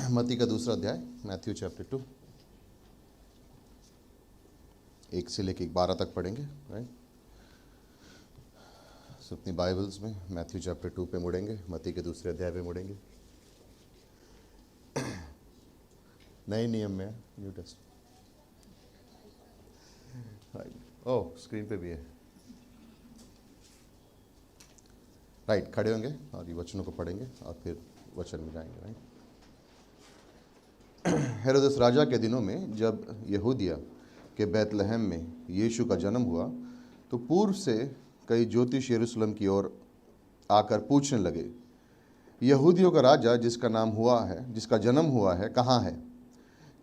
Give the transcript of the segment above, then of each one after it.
मत्ती का दूसरा अध्याय, मैथ्यू चैप्टर 2, 1 से लेकर 12 तक पढ़ेंगे। राइट, सो अपनी बाइबल्स में मैथ्यू चैप्टर 2 पे मुड़ेंगे, मत्ती के दूसरे अध्याय पे मुड़ेंगे। नए नियम में न्यू टेस्ट, ओह स्क्रीन पे भी है। राइट, खड़े होंगे और ये वचनों को पढ़ेंगे और फिर वचन में जाएंगे। राइट, हेरोदेस राजा के दिनों में जब यहूदिया के बैतलहम में यीशु का जन्म हुआ, तो पूर्व से कई ज्योतिष यरूशलेम की ओर आकर पूछने लगे, यहूदियों का राजा जिसका जन्म हुआ है कहाँ है?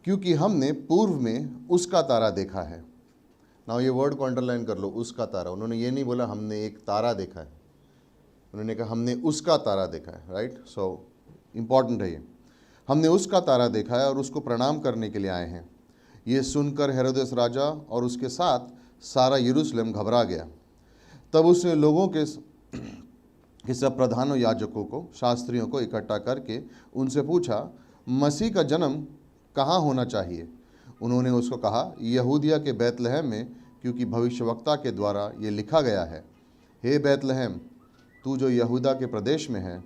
क्योंकि हमने पूर्व में उसका तारा देखा है। ना ये वर्ड को अंडरलाइन कर लो, उसका तारा। उन्होंने ये नहीं बोला हमने एक तारा देखा है, उन्होंने कहा हमने उसका तारा देखा है। राइट, सो इम्पॉर्टेंट है ये, हमने उसका तारा देखा है और उसको प्रणाम करने के लिए आए हैं। ये सुनकर हेरोदेस राजा और उसके साथ सारा यरूशलेम घबरा गया। तब उसने लोगों के सब प्रधानों याजकों को, शास्त्रियों को इकट्ठा करके उनसे पूछा, मसीह का जन्म कहाँ होना चाहिए? उन्होंने उसको कहा, यहूदिया के बैतलहम में, क्योंकि भविष्यवक्ता के द्वारा ये लिखा गया है, हे बैतलहम, तू जो यहूदा के प्रदेश में है,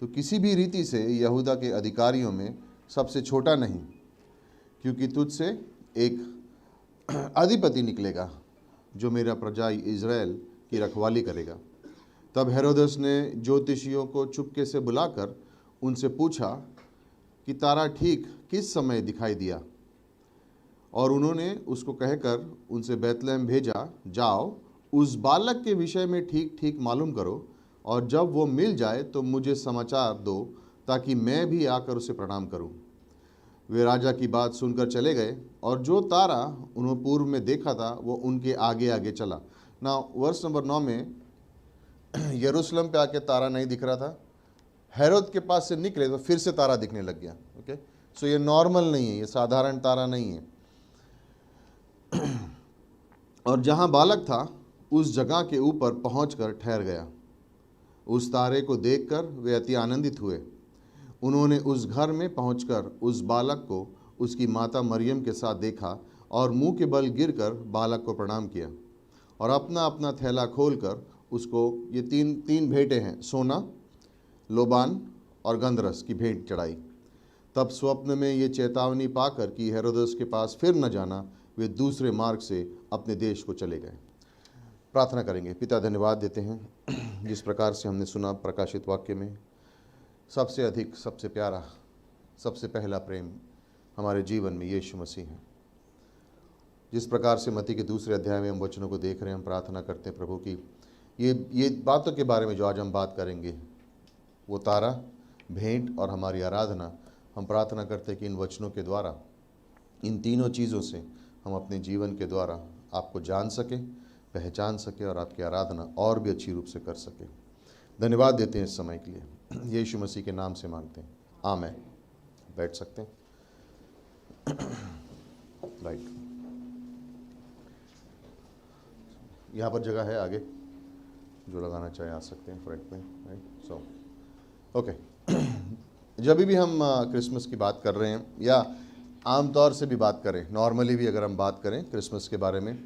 तो किसी भी रीति से यहूदा के अधिकारियों में सबसे छोटा नहीं, क्योंकि तुझसे एक अधिपति निकलेगा जो मेरा प्रजा इज़राइल की रखवाली करेगा। तब हेरोदेस ने ज्योतिषियों को चुपके से बुलाकर उनसे पूछा कि तारा ठीक किस समय दिखाई दिया, और उन्होंने उसको कहकर उनसे बैतलहम भेजा, जाओ उस बालक के विषय में ठीक ठीक मालूम करो, और जब वो मिल जाए तो मुझे समाचार दो, ताकि मैं भी आकर उसे प्रणाम करूं। वे राजा की बात सुनकर चले गए, और जो तारा उन्होंने पूर्व में देखा था वो उनके आगे आगे चला। ना वर्ष नंबर 9 में यरूशलेम पे आके तारा नहीं दिख रहा था, हेरोद के पास से निकले तो फिर से तारा दिखने लग गया। ओके, सो ये नॉर्मल नहीं है, ये साधारण तारा नहीं है। और जहाँ बालक था उस जगह के ऊपर पहुंचकर ठहर गया। उस तारे को देखकर वे अति आनंदित हुए। उन्होंने उस घर में पहुंचकर उस बालक को उसकी माता मरियम के साथ देखा, और मुंह के बल गिरकर बालक को प्रणाम किया, और अपना अपना थैला खोलकर उसको, ये तीन भेंटें हैं, सोना, लोबान और गंधरस की भेंट चढ़ाई। तब स्वप्न में ये चेतावनी पाकर कि हेरोदेस के पास फिर न जाना, वे दूसरे मार्ग से अपने देश को चले गए। प्रार्थना करेंगे। पिता, धन्यवाद देते हैं जिस प्रकार से हमने सुना प्रकाशित वाक्य में, सबसे अधिक, सबसे प्यारा, सबसे पहला प्रेम हमारे जीवन में यीशु मसीह है। जिस प्रकार से मत्ती के दूसरे अध्याय में हम वचनों को देख रहे हैं, हम प्रार्थना करते हैं प्रभु कि ये बातों के बारे में जो आज हम बात करेंगे, वो तारा, भेंट और हमारी आराधना, हम प्रार्थना करते हैं कि इन वचनों के द्वारा, इन तीनों चीज़ों से हम अपने जीवन के द्वारा आपको जान सकें, पहचान सके और आपकी आराधना और भी अच्छी रूप से कर सके। धन्यवाद देते हैं इस समय के लिए, यीशु मसीह के नाम से मांगते हैं, आमीन। बैठ सकते हैं। राइट, यहाँ पर जगह है, आगे जो लगाना चाहे आ सकते हैं फ्रंट में। Right, so okay. जब भी हम क्रिसमस की बात कर रहे हैं, या आमतौर से भी बात करें, नॉर्मली भी अगर हम बात करें क्रिसमस के बारे में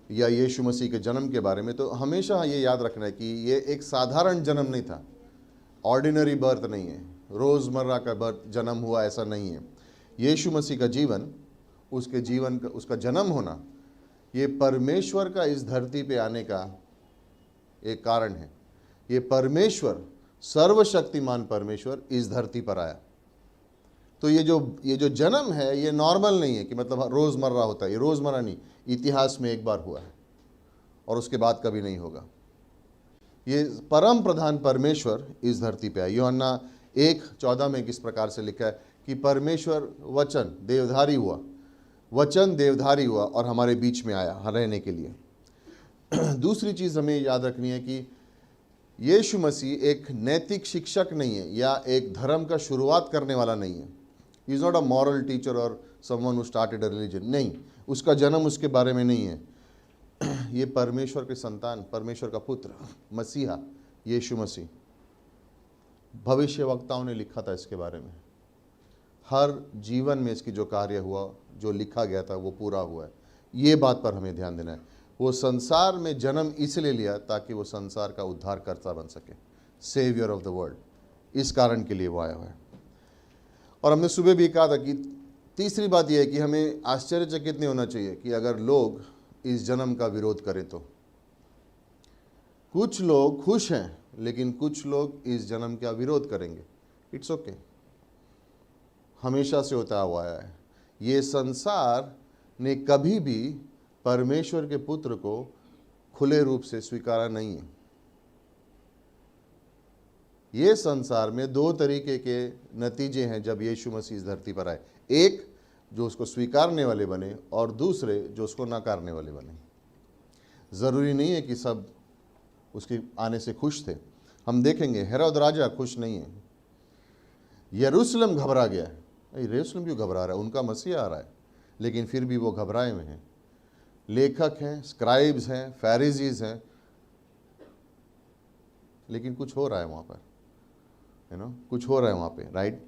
या यीशु मसीह के जन्म के बारे में, तो हमेशा ये याद रखना है कि ये एक साधारण जन्म नहीं था, ऑर्डिनरी बर्थ नहीं है, रोज़मर्रा का बर्थ जन्म हुआ ऐसा नहीं है। यीशु मसीह का जीवन, उसका जन्म होना, ये परमेश्वर का इस धरती पे आने का एक कारण है। ये परमेश्वर, सर्वशक्तिमान परमेश्वर इस धरती पर आया। तो ये जो जन्म है, ये नॉर्मल नहीं है कि मतलब रोज़मर्रा होता है, ये रोज़मर्रा नहीं, इतिहास में एक बार हुआ है और उसके बाद कभी नहीं होगा। ये परम प्रधान परमेश्वर इस धरती पे आया। यूहन्ना 1:14 में किस प्रकार से लिखा है कि परमेश्वर वचन देवधारी हुआ और हमारे बीच में आया रहने के लिए। दूसरी चीज़ हमें याद रखनी है कि यीशु मसीह एक नैतिक शिक्षक नहीं है, या एक धर्म का शुरुआत करने वाला नहीं है। He is not a moral teacher और someone who started a religion. नहीं, उसका जन्म उसके बारे में नहीं है। ये परमेश्वर के संतान, परमेश्वर का पुत्र, मसीहा यीशु मसीह, भविष्यवक्ताओं ने लिखा था इसके बारे में। हर जीवन में इसकी जो कार्य हुआ, जो लिखा गया था, वो पूरा हुआ है। ये बात पर हमें ध्यान देना है। वो संसार में जन्म इसलिए लिया ताकि वो संसार का उद्धारकर्ता बन सके, सेवियर ऑफ द वर्ल्ड। इस कारण के लिए वो आया हुआ है। और हमने सुबह भी कहा था कि तीसरी बात यह है कि हमें आश्चर्यचकित नहीं होना चाहिए कि अगर लोग इस जन्म का विरोध करें तो। कुछ लोग खुश हैं, लेकिन कुछ लोग इस जन्म का विरोध करेंगे। इट्स ओके, हमेशा से होता हुआ है। ये संसार ने कभी भी परमेश्वर के पुत्र को खुले रूप से स्वीकारा नहीं है। ये संसार में दो तरीके के नतीजे हैं जब यीशु मसीह इस धरती पर आए। एक, जो उसको स्वीकारने वाले बने, और दूसरे जो उसको नकारने वाले बने। ज़रूरी नहीं है कि सब उसके आने से खुश थे। हम देखेंगे हेरोद राजा खुश नहीं है, यरूशलेम घबरा गया है। यरूशलेम क्यों घबरा रहा है? उनका मसीहा आ रहा है, लेकिन फिर भी वो घबराए में हैं। लेखक हैं, स्क्राइब्स हैं, फैरिजीज हैं, लेकिन कुछ हो रहा है वहाँ पर, कुछ हो रहा है वहाँ पे, राइट।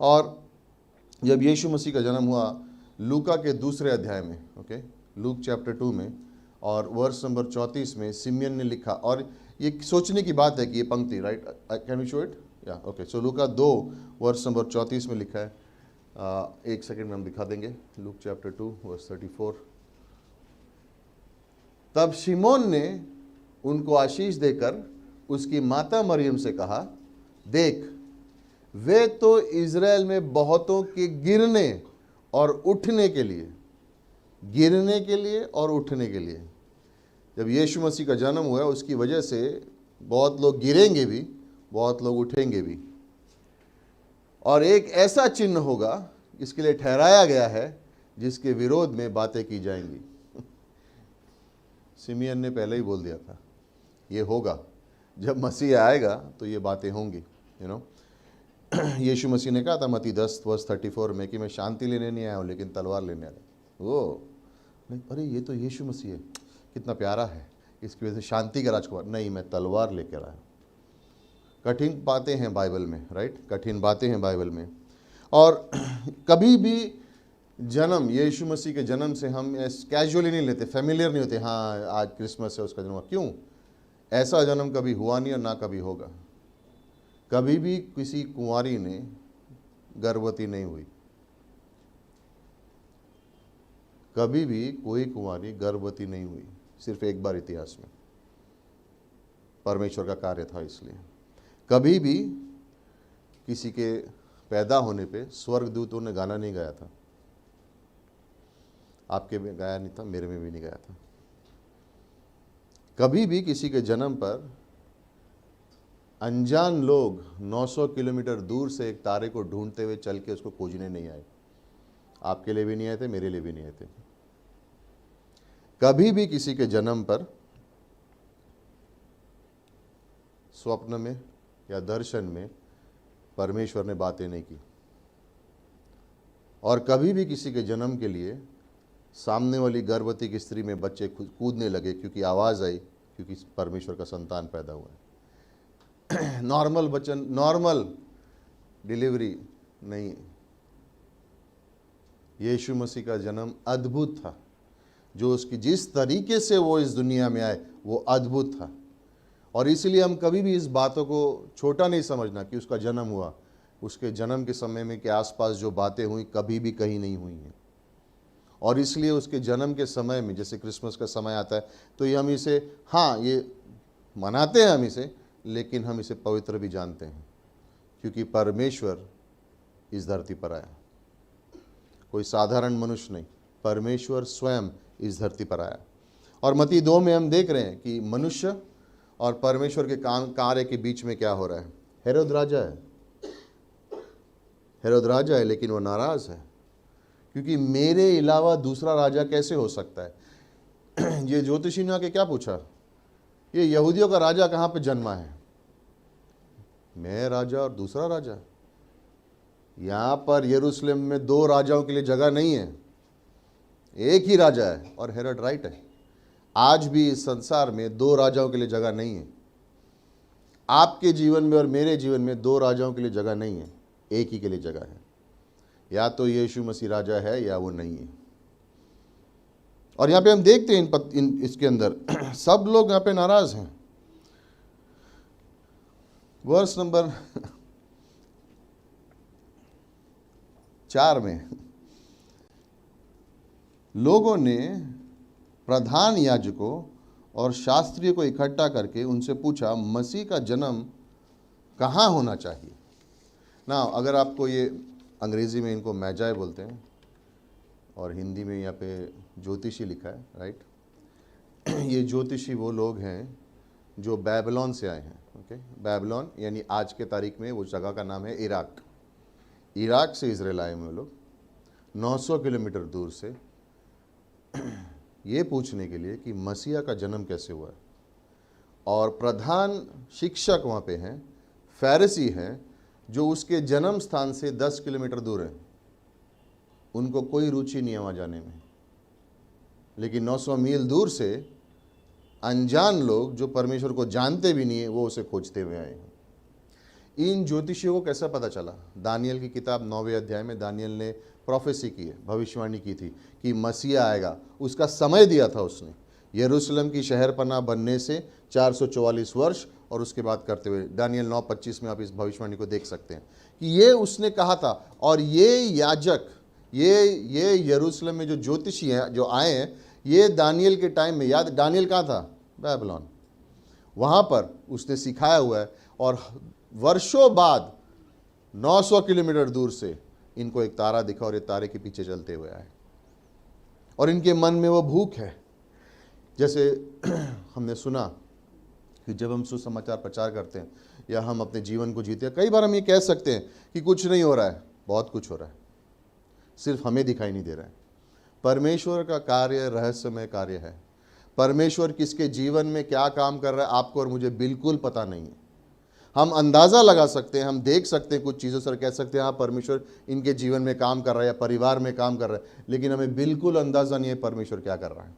और जब यीशु मसीह का जन्म हुआ, लूका के दूसरे अध्याय में, ओके, लूक चैप्टर 2 में और वर्स नंबर 34 में सिमियन ने लिखा। और ये सोचने की बात है कि ये पंक्ति, right, can we show it? या ओके, सो लूका 2 वर्स नंबर 34 में लिखा है। एक सेकंड में हम दिखा देंगे। Luke chapter 2 verse 34। तब शिमोन ने उनको आशीष देकर उसकी माता मरियम से कहा, देख, वे तो इज़राइल में बहुतों के गिरने और उठने के लिए, गिरने के लिए और उठने के लिए, जब यीशु मसीह का जन्म हुआ उसकी वजह से बहुत लोग गिरेंगे भी, बहुत लोग उठेंगे भी। और एक ऐसा चिन्ह होगा इसके लिए ठहराया गया है जिसके विरोध में बातें की जाएंगी। सिमियन ने पहले ही बोल दिया था ये होगा, जब मसीह आएगा तो ये बातें होंगी। यीशु मसीह ने कहा था मत्ती 10 वर्स 34 में कि मैं शांति लेने नहीं आया हूँ लेकिन तलवार लेने आया। वो अरे ये तो यीशु मसीह है, कितना प्यारा है, इसकी वजह से शांति का राजकुमार। नहीं, मैं तलवार लेकर आया। कठिन बातें हैं बाइबल में, राइट, कठिन बातें हैं बाइबल में। और कभी भी जन्म, यीशु मसीह के जन्म से हम कैजुअली नहीं लेते, फेमिलियर नहीं होते। हाँ, आज क्रिसमस है, उसका जन्म हुआ। क्यों? ऐसा जन्म कभी हुआ नहीं और ना कभी होगा। कभी भी किसी कुंवारी ने गर्भवती नहीं हुई। कभी भी कोई कुंवारी गर्भवती नहीं हुई, सिर्फ एक बार इतिहास में। परमेश्वर का कार्य था इसलिए। कभी भी किसी के पैदा होने पे स्वर्गदूतों ने गाना नहीं गाया था। आपके में गाया नहीं था, मेरे में भी नहीं गाया था। कभी भी किसी के जन्म पर अनजान लोग 900 किलोमीटर दूर से एक तारे को ढूंढते हुए चल के उसको खोजने नहीं आए। आपके लिए भी नहीं आए थे, मेरे लिए भी नहीं आए थे। कभी भी किसी के जन्म पर स्वप्न में या दर्शन में परमेश्वर ने बातें नहीं की। और कभी भी किसी के जन्म के लिए सामने वाली गर्भवती की स्त्री में बच्चे कूदने लगे क्योंकि आवाज़ आई, क्योंकि परमेश्वर का संतान पैदा हुआ है। नॉर्मल बचन, नॉर्मल डिलीवरी नहीं। यीशु मसीह का जन्म अद्भुत था। जो उसकी जिस तरीके से वो इस दुनिया में आए वो अद्भुत था। और इसलिए हम कभी भी इस बातों को छोटा नहीं समझना कि उसका जन्म हुआ। उसके जन्म के समय में के आसपास जो बातें हुई कभी भी कहीं नहीं हुई हैं। और इसलिए उसके जन्म के समय में, जैसे क्रिसमस का समय आता है तो ये हम इसे, हाँ, ये मनाते हैं हम इसे, लेकिन हम इसे पवित्र भी जानते हैं क्योंकि परमेश्वर इस धरती पर आया। कोई साधारण मनुष्य नहीं, परमेश्वर स्वयं इस धरती पर आया। और मत्ती 2 में हम देख रहे हैं कि मनुष्य और परमेश्वर के कार्य के बीच में क्या हो रहा है। हेरोद राजा है, हेरोद राजा है, लेकिन वो नाराज है क्योंकि मेरे अलावा दूसरा राजा कैसे हो सकता है। ये ज्योतिषी ने आके क्या पूछा, ये यहूदियों का राजा कहाँ पे जन्मा है? मैं राजा और दूसरा राजा। यहाँ पर यरूशलेम में 2 राजाओं के लिए जगह नहीं है, एक ही राजा है। और हेरोड राइट है। आज भी इस संसार में 2 राजाओं के लिए जगह नहीं है। आपके जीवन में और मेरे जीवन में 2 राजाओं के लिए जगह नहीं है, एक ही के लिए जगह है। या तो यीशु मसीह राजा है या वो नहीं है। और यहाँ पे हम देखते हैं इसके अंदर सब लोग यहाँ पे नाराज हैं। वर्स नंबर 4 में लोगों ने प्रधान याजकों और शास्त्रियों को इकट्ठा करके उनसे पूछा, मसीह का जन्म कहाँ होना चाहिए। ना अगर आपको ये अंग्रेज़ी में इनको मैजाए बोलते हैं और हिंदी में यहाँ पे ज्योतिषी लिखा है, राइट। ये ज्योतिषी वो लोग हैं जो बेबीलोन से आए हैं। ओके, बेबीलोन यानी आज के तारीख में वो जगह का नाम है इराक। इराक से इजराइल आए हुए लोग 900 किलोमीटर दूर से ये पूछने के लिए कि मसीहा का जन्म कैसे हुआ है। और प्रधान शिक्षक वहाँ पे हैं, फैरिसी हैं, जो उसके जन्म स्थान से 10 किलोमीटर दूर हैं। उनको कोई रुचि नहीं है वहाँ जाने में, लेकिन 900 मील दूर से अनजान लोग जो परमेश्वर को जानते भी नहीं है वो उसे खोजते हुए आए हैं। इन ज्योतिषियों को कैसा पता चला? दानियल की किताब 9वें अध्याय में दानियल ने प्रोफेसी की है, भविष्यवाणी की थी कि मसीहा आएगा। उसका समय दिया था उसने, यरूशलेम की शहरपनाह बनने से 444 वर्ष और उसके बाद करते हुए। दानियल 9:25 में आप इस भविष्यवाणी को देख सकते हैं कि ये उसने कहा था। और ये याजक, ये यरूशलेम में जो ज्योतिषी हैं जो आए हैं, ये दानियल के टाइम में, याद दानियल कहाँ था? बेबीलोन। वहाँ पर उसने सिखाया हुआ है। और वर्षों बाद 900 किलोमीटर दूर से इनको एक तारा दिखा और ये तारे के पीछे चलते हुए आए। और इनके मन में वो भूख है। जैसे हमने सुना कि जब हम सुसमाचार प्रचार करते हैं या हम अपने जीवन को जीते हैं, कई बार हम ये कह सकते हैं कि कुछ नहीं हो रहा है। बहुत कुछ हो रहा है, सिर्फ हमें दिखाई नहीं दे रहा है। परमेश्वर का कार्य रहस्यमय कार्य है। परमेश्वर किसके जीवन में क्या काम कर रहा है आपको और मुझे बिल्कुल पता नहीं है। हम अंदाज़ा लगा सकते हैं, हम देख सकते हैं कुछ चीज़ों से, कह सकते हैं हाँ परमेश्वर इनके जीवन में काम कर रहा है या परिवार में काम कर रहा है, लेकिन हमें बिल्कुल अंदाज़ा नहीं है परमेश्वर क्या कर रहा है।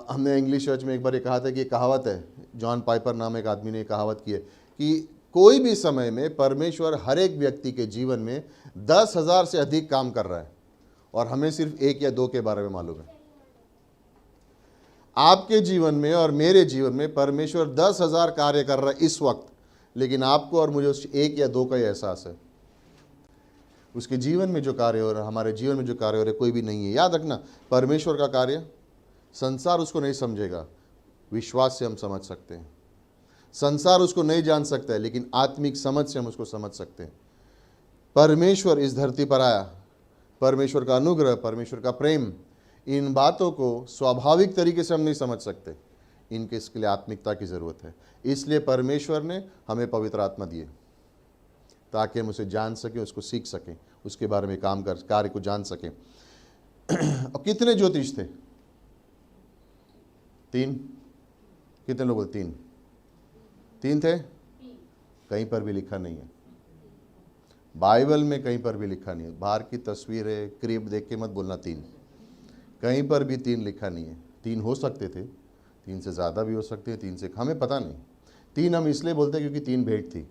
हमने इंग्लिश चर्च में एक बार ये कहा था कि कहावत है, जॉन पाइपर नाम एक आदमी ने कहावत की है कि कोई भी समय में परमेश्वर हर एक व्यक्ति के जीवन में 10,000 से अधिक काम कर रहा है और हमें सिर्फ 1 या 2 के बारे में मालूम है। आपके जीवन में और मेरे जीवन में परमेश्वर 10,000 कार्य कर रहा है इस वक्त, लेकिन आपको और मुझे उस 1 या 2 का ही एहसास है। उसके जीवन में जो कार्य हो रहा है, हमारे जीवन में जो कार्य हो रहा है, कोई भी नहीं है। याद रखना, परमेश्वर का कार्य संसार उसको नहीं समझेगा, विश्वास से हम समझ सकते हैं। संसार उसको नहीं जान सकता है, लेकिन आत्मिक समझ से हम उसको समझ सकते हैं। परमेश्वर इस धरती पर आया, परमेश्वर का अनुग्रह, परमेश्वर का प्रेम, इन बातों को स्वाभाविक तरीके से हम नहीं समझ सकते। इनके इसके लिए आत्मिकता की ज़रूरत है। इसलिए परमेश्वर ने हमें पवित्र आत्मा दिए ताकि हम उसे जान सकें, उसको सीख सकें, उसके बारे में काम कर कार्य को जान सकें। और कितने ज्योतिष थे? 3। कितने लोग? 3 थे। कहीं पर भी लिखा नहीं है, बाइबल में कहीं पर भी लिखा नहीं है। बाहर की तस्वीरें क्रीब देख के मत बोलना 3, कहीं पर भी 3 लिखा नहीं है। 3 हो सकते थे, 3 से ज़्यादा भी हो सकते हैं, 3 से हमें पता नहीं। 3 हम इसलिए बोलते हैं क्योंकि 3 भेंट थी,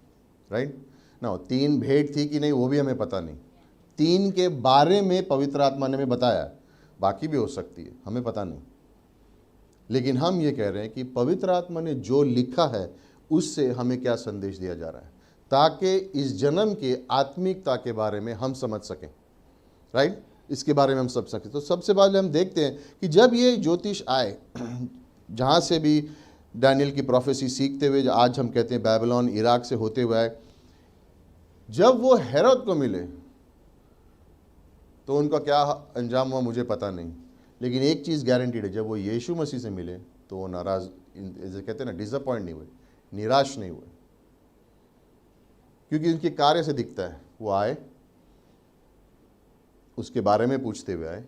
राइट ना। 3 भेंट थी कि नहीं वो भी हमें पता नहीं। 3 के बारे में पवित्र आत्मा ने हमें बताया, बाकी भी हो सकती है, हमें पता नहीं। लेकिन हम ये कह रहे हैं कि पवित्र आत्मा ने जो लिखा है उससे हमें क्या संदेश दिया जा रहा है, ताकि इस जन्म के आत्मिकता के बारे में हम समझ सकें, राइट। इसके बारे में हम समझ सकें। तो सबसे पहले हम देखते हैं कि जब ये ज्योतिष आए, जहाँ से भी दानियल की प्रोफेसी सीखते हुए, आज हम कहते हैं बेबीलोन इराक से होते हुए आए, जब वो हेरोद को मिले तो उनका क्या अंजाम हुआ मुझे पता नहीं। लेकिन एक चीज़ गारंटीड है, जब वो यीशु मसीह से मिले तो वो नाराज़, जैसे कहते हैं ना, डिसअपॉइंट नहीं हुए, निराश नहीं हुए, क्योंकि उनके कार्य से दिखता है। वो आए, उसके बारे में पूछते हुए आए,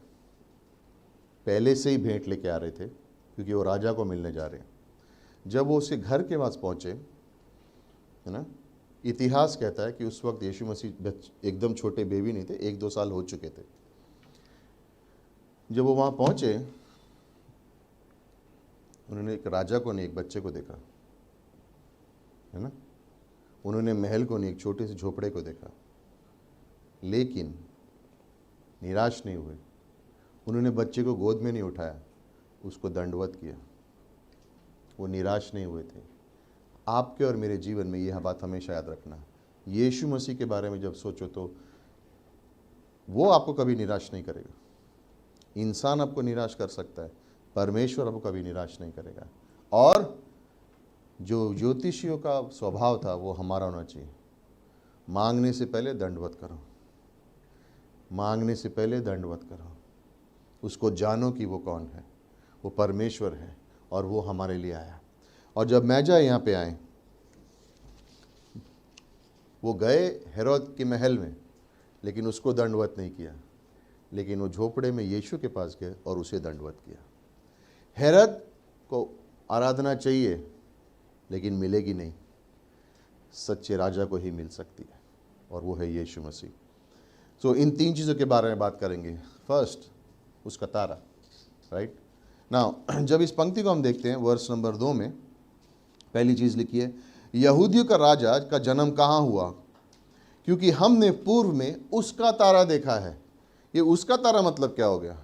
पहले से ही भेंट लेके आ रहे थे क्योंकि वो राजा को मिलने जा रहे हैं। जब वो उसके घर के पास पहुँचे, है ना, इतिहास कहता है कि उस वक्त यीशु मसीह एकदम छोटे बेबी नहीं थे, 1-2 साल हो चुके थे। जब वो वहाँ पहुँचे, उन्होंने एक राजा को नहीं, एक बच्चे को देखा, है ना। उन्होंने महल को नहीं, एक छोटे से झोपड़े को देखा। लेकिन निराश नहीं हुए। उन्होंने बच्चे को गोद में नहीं उठाया, उसको दंडवत किया। वो निराश नहीं हुए थे। आपके और मेरे जीवन में यह बात हमेशा याद रखना, यीशु मसीह के बारे में जब सोचो तो वो आपको कभी निराश नहीं करेगा। इंसान आपको निराश कर सकता है, परमेश्वर आपको कभी निराश नहीं करेगा। और जो ज्योतिषियों का स्वभाव था वो हमारा होना चाहिए। मांगने से पहले दंडवत करो, मांगने से पहले दंडवत करो। उसको जानो कि वो कौन है, वो परमेश्वर है और वो हमारे लिए आया। और जब मैजा यहाँ पे आए, वो गए हेरोद के महल में, लेकिन उसको दंडवत नहीं किया, लेकिन वो झोपड़े में यीशु के पास गए और उसे दंडवत किया। हेरोद को आराधना चाहिए लेकिन मिलेगी नहीं, सच्चे राजा को ही मिल सकती है और वो है यीशु मसीह। सो इन 3 चीज़ों के बारे में बात करेंगे। फर्स्ट, उसका तारा, राइट नाउ। जब इस पंक्ति को हम देखते हैं वर्स नंबर 2 में, पहली चीज़ लिखी है, यहूदियों का राजा का जन्म कहाँ हुआ, क्योंकि हमने पूर्व में उसका तारा देखा है। ये उसका तारा मतलब क्या हो गया?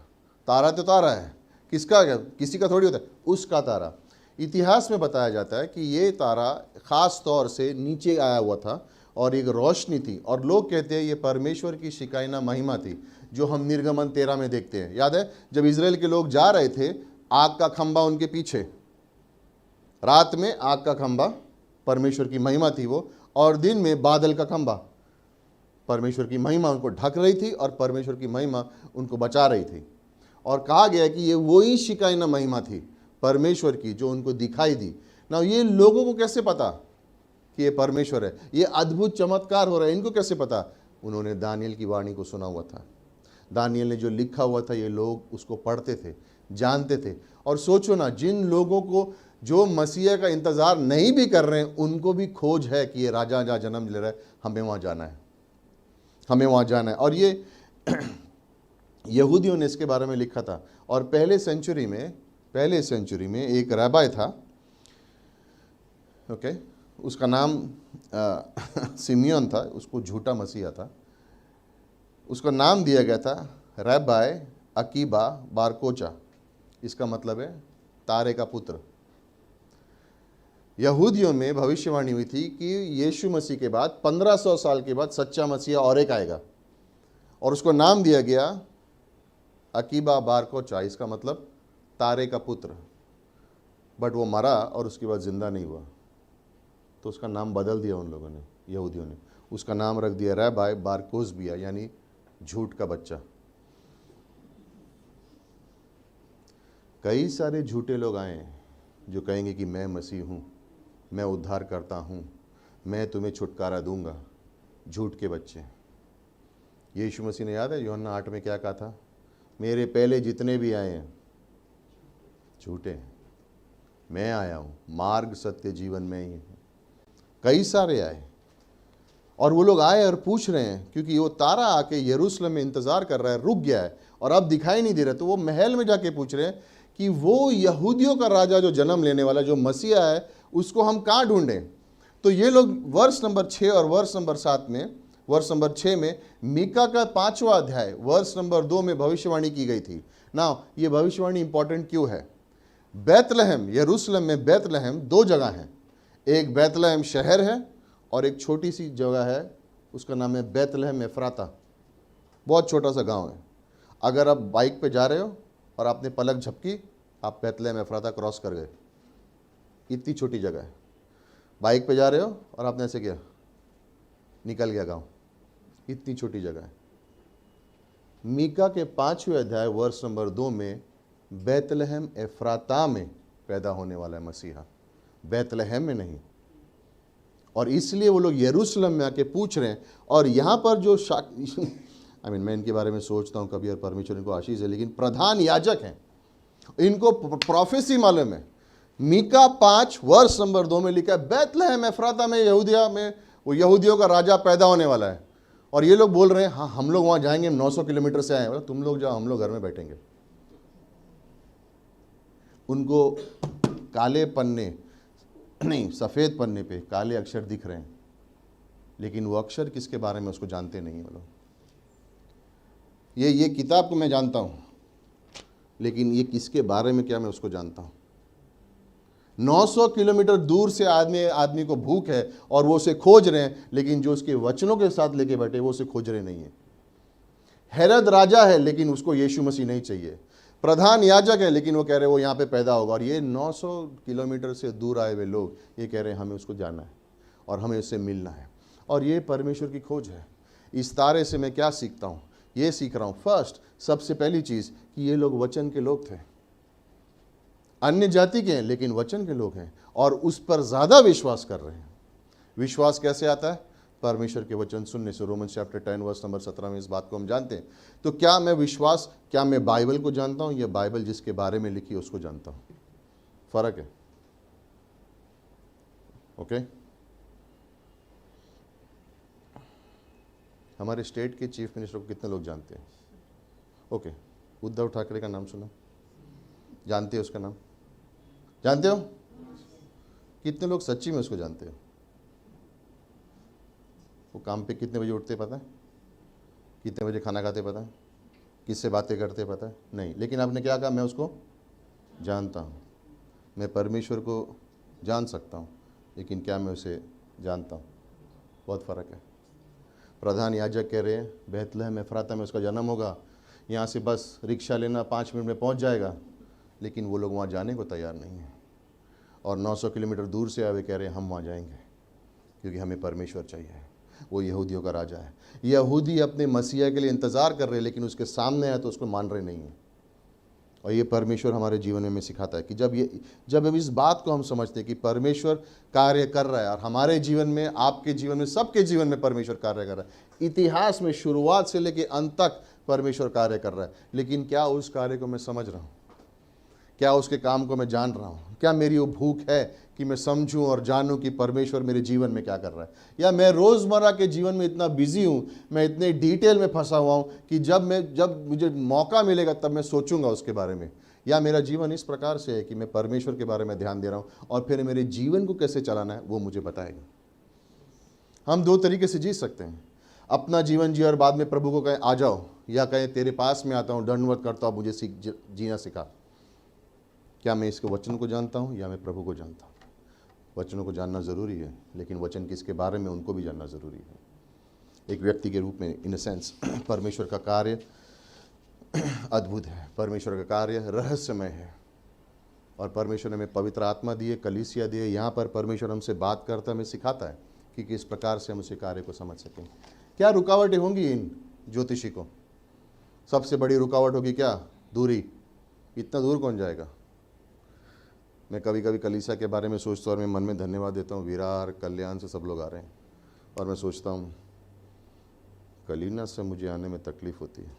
तारा तो तारा है, किसका? किसी का थोड़ी होता है, उसका तारा। इतिहास में बताया जाता है कि ये तारा ख़ास तौर से नीचे आया हुआ था और एक रोशनी थी, और लोग कहते हैं ये परमेश्वर की शिकायना महिमा थी, जो हम निर्गमन 13 में देखते हैं। याद है जब इज़राइल के लोग जा रहे थे, आग का खंबा उनके पीछे, रात में आग का खंबा परमेश्वर की महिमा थी वो, और दिन में बादल का खंबा परमेश्वर की महिमा उनको ढक रही थी और परमेश्वर की महिमा उनको बचा रही थी। और कहा गया कि ये वही शिकायना महिमा थी परमेश्वर की जो उनको दिखाई दी। ना ये लोगों को कैसे पता कि ये परमेश्वर है, ये अद्भुत चमत्कार हो रहा है, इनको कैसे पता? उन्होंने दानियल की वाणी को सुना हुआ था। दानियल ने जो लिखा हुआ था ये लोग उसको पढ़ते थे, जानते थे। और सोचो ना, जिन लोगों को जो मसीह का इंतज़ार नहीं भी कर रहे हैं, उनको भी खोज है कि ये राजा जहाँ जन्म ले रहा है, हमें वहाँ जाना है, हमें वहाँ जाना है। और ये यहूदियों ने इसके बारे में लिखा था। और पहले सेंचुरी में एक रैबाई था, ओके, उसका नाम सिमियोन था, उसको झूठा मसीहा था। उसका नाम दिया गया था रैबाई अकीबा बारकोचा। इसका मतलब है तारे का पुत्र। यहूदियों में भविष्यवाणी हुई थी कि यीशु मसीह के बाद 1500 साल के बाद सच्चा मसीहा और एक आएगा, और उसको नाम दिया गया अकीबा बारकोचा। इसका मतलब तारे का पुत्र। बट वो मरा और उसके बाद ज़िंदा नहीं हुआ, तो उसका नाम बदल दिया उन लोगों ने, यहूदियों ने। उसका नाम रख दिया रैबाई बारकोज़बिया, यानी झूठ का बच्चा। कई सारे झूठे लोग आए हैं जो कहेंगे कि मैं मसीह हूँ, मैं उद्धार करता हूँ, मैं तुम्हें छुटकारा दूंगा। झूठ के बच्चे। यीशु मसीह ने, याद है यूहन्ना 8 में क्या कहा था? मेरे पहले जितने भी आए हैं झूठे हैं, मैं आया हूँ मार्ग सत्य जीवन में ही हूँ। कई सारे आए, और वो लोग आए और पूछ रहे हैं, क्योंकि वो तारा आके यरूशलेम में इंतज़ार कर रहा है, रुक गया है और अब दिखाई नहीं दे रहा। तो वो महल में जाके पूछ रहे हैं कि वो यहूदियों का राजा जो जन्म लेने वाला, जो मसीहा है, उसको हम कहाँ ढूंढें? तो ये लोग वर्ष नंबर 6 और वर्ष नंबर 7 में, वर्ष नंबर 6 में मीका का 5वां अध्याय वर्ष नंबर 2 में भविष्यवाणी की गई थी ना। ये भविष्यवाणी इंपॉर्टेंट क्यों है? बैतलहम, यरूशलेम में बैतलहम 2 जगह हैं। एक बैतलहम शहर है और एक छोटी सी जगह है, उसका नाम है बैतलहम एफ्राता। बहुत छोटा सा गांव है। अगर आप बाइक पे जा रहे हो और आपने पलक झपकी, आप बैतलहम एफ्राता क्रॉस कर गए। इतनी छोटी जगह है। बाइक पे जा रहे हो और आपने ऐसे किया, निकल गया गांव। इतनी छोटी जगह है। मीका के 5वें अध्याय वर्ष नंबर 2 में बैतलहम एफ्राता में पैदा होने वाला है मसीहा, बैतलहम में नहीं। और इसलिए वो लोग यरूशलेम में आके पूछ रहे हैं। और यहाँ पर जो मैं इनके बारे में सोचता हूँ कभी, और परमेश्वर इनको आशीष है, लेकिन प्रधान याजक हैं, इनको प्रोफेसी मालूम है। मीका 5 वर्ष नंबर 2 में लिखा है बैतलहम एफ्राता में यहूदिया में वो यहूदियों का राजा पैदा होने वाला है। और ये लोग बोल रहे हैं हाँ हम लोग वहाँ जाएंगे, 900 किलोमीटर से आए हैं। तुम लोग जाओ, हम लोग घर में बैठेंगे। उनको काले पन्ने नहीं, सफ़ेद पन्ने पे काले अक्षर दिख रहे हैं, लेकिन वो अक्षर किसके बारे में उसको जानते नहीं वो लोग। ये किताब को मैं जानता हूँ, लेकिन ये किसके बारे में क्या मैं उसको जानता हूँ। 900 किलोमीटर दूर से आदमी को भूख है और वो उसे खोज रहे हैं, लेकिन जो उसके वचनों के साथ लेके बैठे वो उसे खोज रहे नहीं है। हेरोद राजा है लेकिन उसको यीशु मसीह नहीं चाहिए। प्रधान याजक है लेकिन वो कह रहे हैं वो यहाँ पे पैदा होगा। और ये 900 किलोमीटर से दूर आए हुए लोग ये कह रहे हैं हमें उसको जानना है और हमें उससे मिलना है। और ये परमेश्वर की खोज है। इस तारे से मैं क्या सीखता हूँ? ये सीख रहा हूँ फर्स्ट, सबसे पहली चीज़ कि ये लोग वचन के लोग थे। अन्य जाति के हैं लेकिन वचन के लोग हैं और उस पर ज़्यादा विश्वास कर रहे हैं। विश्वास कैसे आता है? परमेश्वर के वचन सुनने से। रोमन चैप्टर 10 वर्स नंबर 17 में इस बात को हम जानते हैं। तो क्या मैं बाइबल को जानता हूँ या बाइबल जिसके बारे में लिखी है उसको जानता हूँ? फर्क है। ओके। हमारे स्टेट के चीफ मिनिस्टर को कितने लोग जानते हैं? ओके। उद्धव ठाकरे का नाम सुना? जानते हो उसका नाम? जानते हो? कितने लोग सच्ची में उसको जानते हो? वो काम पे कितने बजे उठते पता है? कितने बजे खाना खाते पता है? किससे बातें करते पता है? नहीं। लेकिन आपने क्या कहा? मैं उसको जानता हूँ। मैं परमेश्वर को जान सकता हूँ लेकिन क्या मैं उसे जानता हूँ? बहुत फ़र्क है। प्रधान याजक कह रहे हैं बैतलहम एफ्राता में उसका जन्म होगा, यहाँ से बस रिक्शा लेना 5 मिनट में पहुँच जाएगा, लेकिन वो लोग वहाँ जाने को तैयार नहीं हैं। और 900 किलोमीटर दूर से आए कह रहे हैं हम वहाँ जाएंगे क्योंकि हमें परमेश्वर चाहिए। वो यहूदियों का राजा है। यहूदी अपने मसीहा के लिए इंतज़ार कर रहे हैं लेकिन उसके सामने है तो उसको मान रहे नहीं हैं। और ये परमेश्वर हमारे जीवन में सिखाता है कि जब हम इस बात को हम समझते हैं कि परमेश्वर कार्य कर रहा है और हमारे जीवन में, आपके जीवन में, सबके जीवन में परमेश्वर कार्य कर रहा है। इतिहास में शुरुआत से लेकर अंत तक परमेश्वर कार्य कर रहा है, लेकिन क्या उस कार्य को मैं समझ रहा हूँ? क्या उसके काम को मैं जान रहा हूँ? क्या मेरी वो भूख है कि मैं समझूं और जानूं कि परमेश्वर मेरे जीवन में क्या कर रहा है? या मैं रोज़मर्रा के जीवन में इतना बिजी हूँ, मैं इतने डिटेल में फंसा हुआ हूँ कि जब मुझे मौका मिलेगा तब मैं सोचूंगा उसके बारे में। या मेरा जीवन इस प्रकार से है कि मैं परमेश्वर के बारे में ध्यान दे रहा हूँ और फिर मेरे जीवन को कैसे चलाना है वो मुझे बताएगा। हम 2 तरीके से जी सकते हैं। अपना जीवन जी और बाद में प्रभु को कहें आ जाओ, या कहें तेरे पास में आता हूँ, दंडवत करता हूँ, मुझे जीना सिखा। क्या मैं इसके वचन को जानता हूँ या मैं प्रभु को जानता हूँ? वचनों को जानना ज़रूरी है, लेकिन वचन किसके बारे में उनको भी जानना ज़रूरी है। एक व्यक्ति के रूप में इन सेंस परमेश्वर का कार्य अद्भुत है। परमेश्वर का कार्य रहस्यमय है और परमेश्वर ने हमें पवित्र आत्मा दी है, कलीसिया दी है। यहाँ पर परमेश्वर हमसे बात करता है, हमें सिखाता है कि किस प्रकार से हम उसी कार्य को समझ सकें। क्या रुकावटें होंगी इन ज्योतिषी को? सबसे बड़ी रुकावट होगी क्या? दूरी। इतना दूर कौन जाएगा? मैं कभी कभी कलीसिया के बारे में सोचता हूँ और मैं मन में धन्यवाद देता हूँ, विरार, कल्याण से सब लोग आ रहे हैं। और मैं सोचता हूँ कलीना से मुझे आने में तकलीफ़ होती है,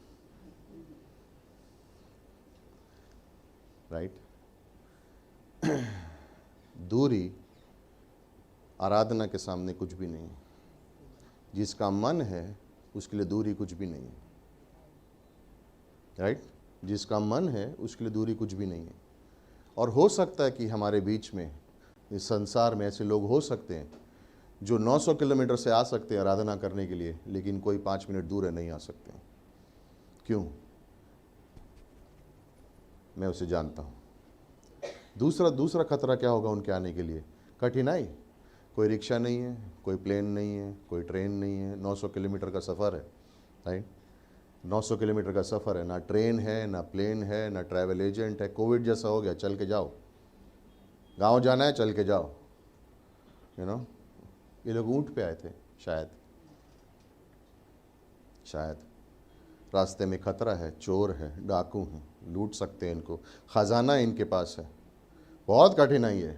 राइट? दूरी आराधना के सामने कुछ भी नहीं है। जिसका मन है उसके लिए दूरी कुछ भी नहीं है, राइट? जिसका मन है उसके लिए दूरी कुछ भी नहीं है। और हो सकता है कि हमारे बीच में, इस संसार में ऐसे लोग हो सकते हैं जो 900 किलोमीटर से आ सकते हैं आराधना करने के लिए, लेकिन कोई 5 मिनट दूर है नहीं आ सकते। क्यों? मैं उसे जानता हूँ। दूसरा खतरा क्या होगा उनके आने के लिए? कठिनाई। कोई रिक्शा नहीं है, कोई प्लेन नहीं है, कोई ट्रेन नहीं है। 900 किलोमीटर का सफ़र है, राइट? 900 किलोमीटर का सफ़र है, ना ट्रेन है, ना प्लेन है, ना ट्रैवल एजेंट है। कोविड जैसा हो गया, चल के जाओ। गांव जाना है, चल के जाओ। ये लोग ऊँट पे आए थे शायद। रास्ते में खतरा है, चोर है, डाकू हैं, लूट सकते हैं इनको, ख़जाना इनके पास है, बहुत कठिनाई है।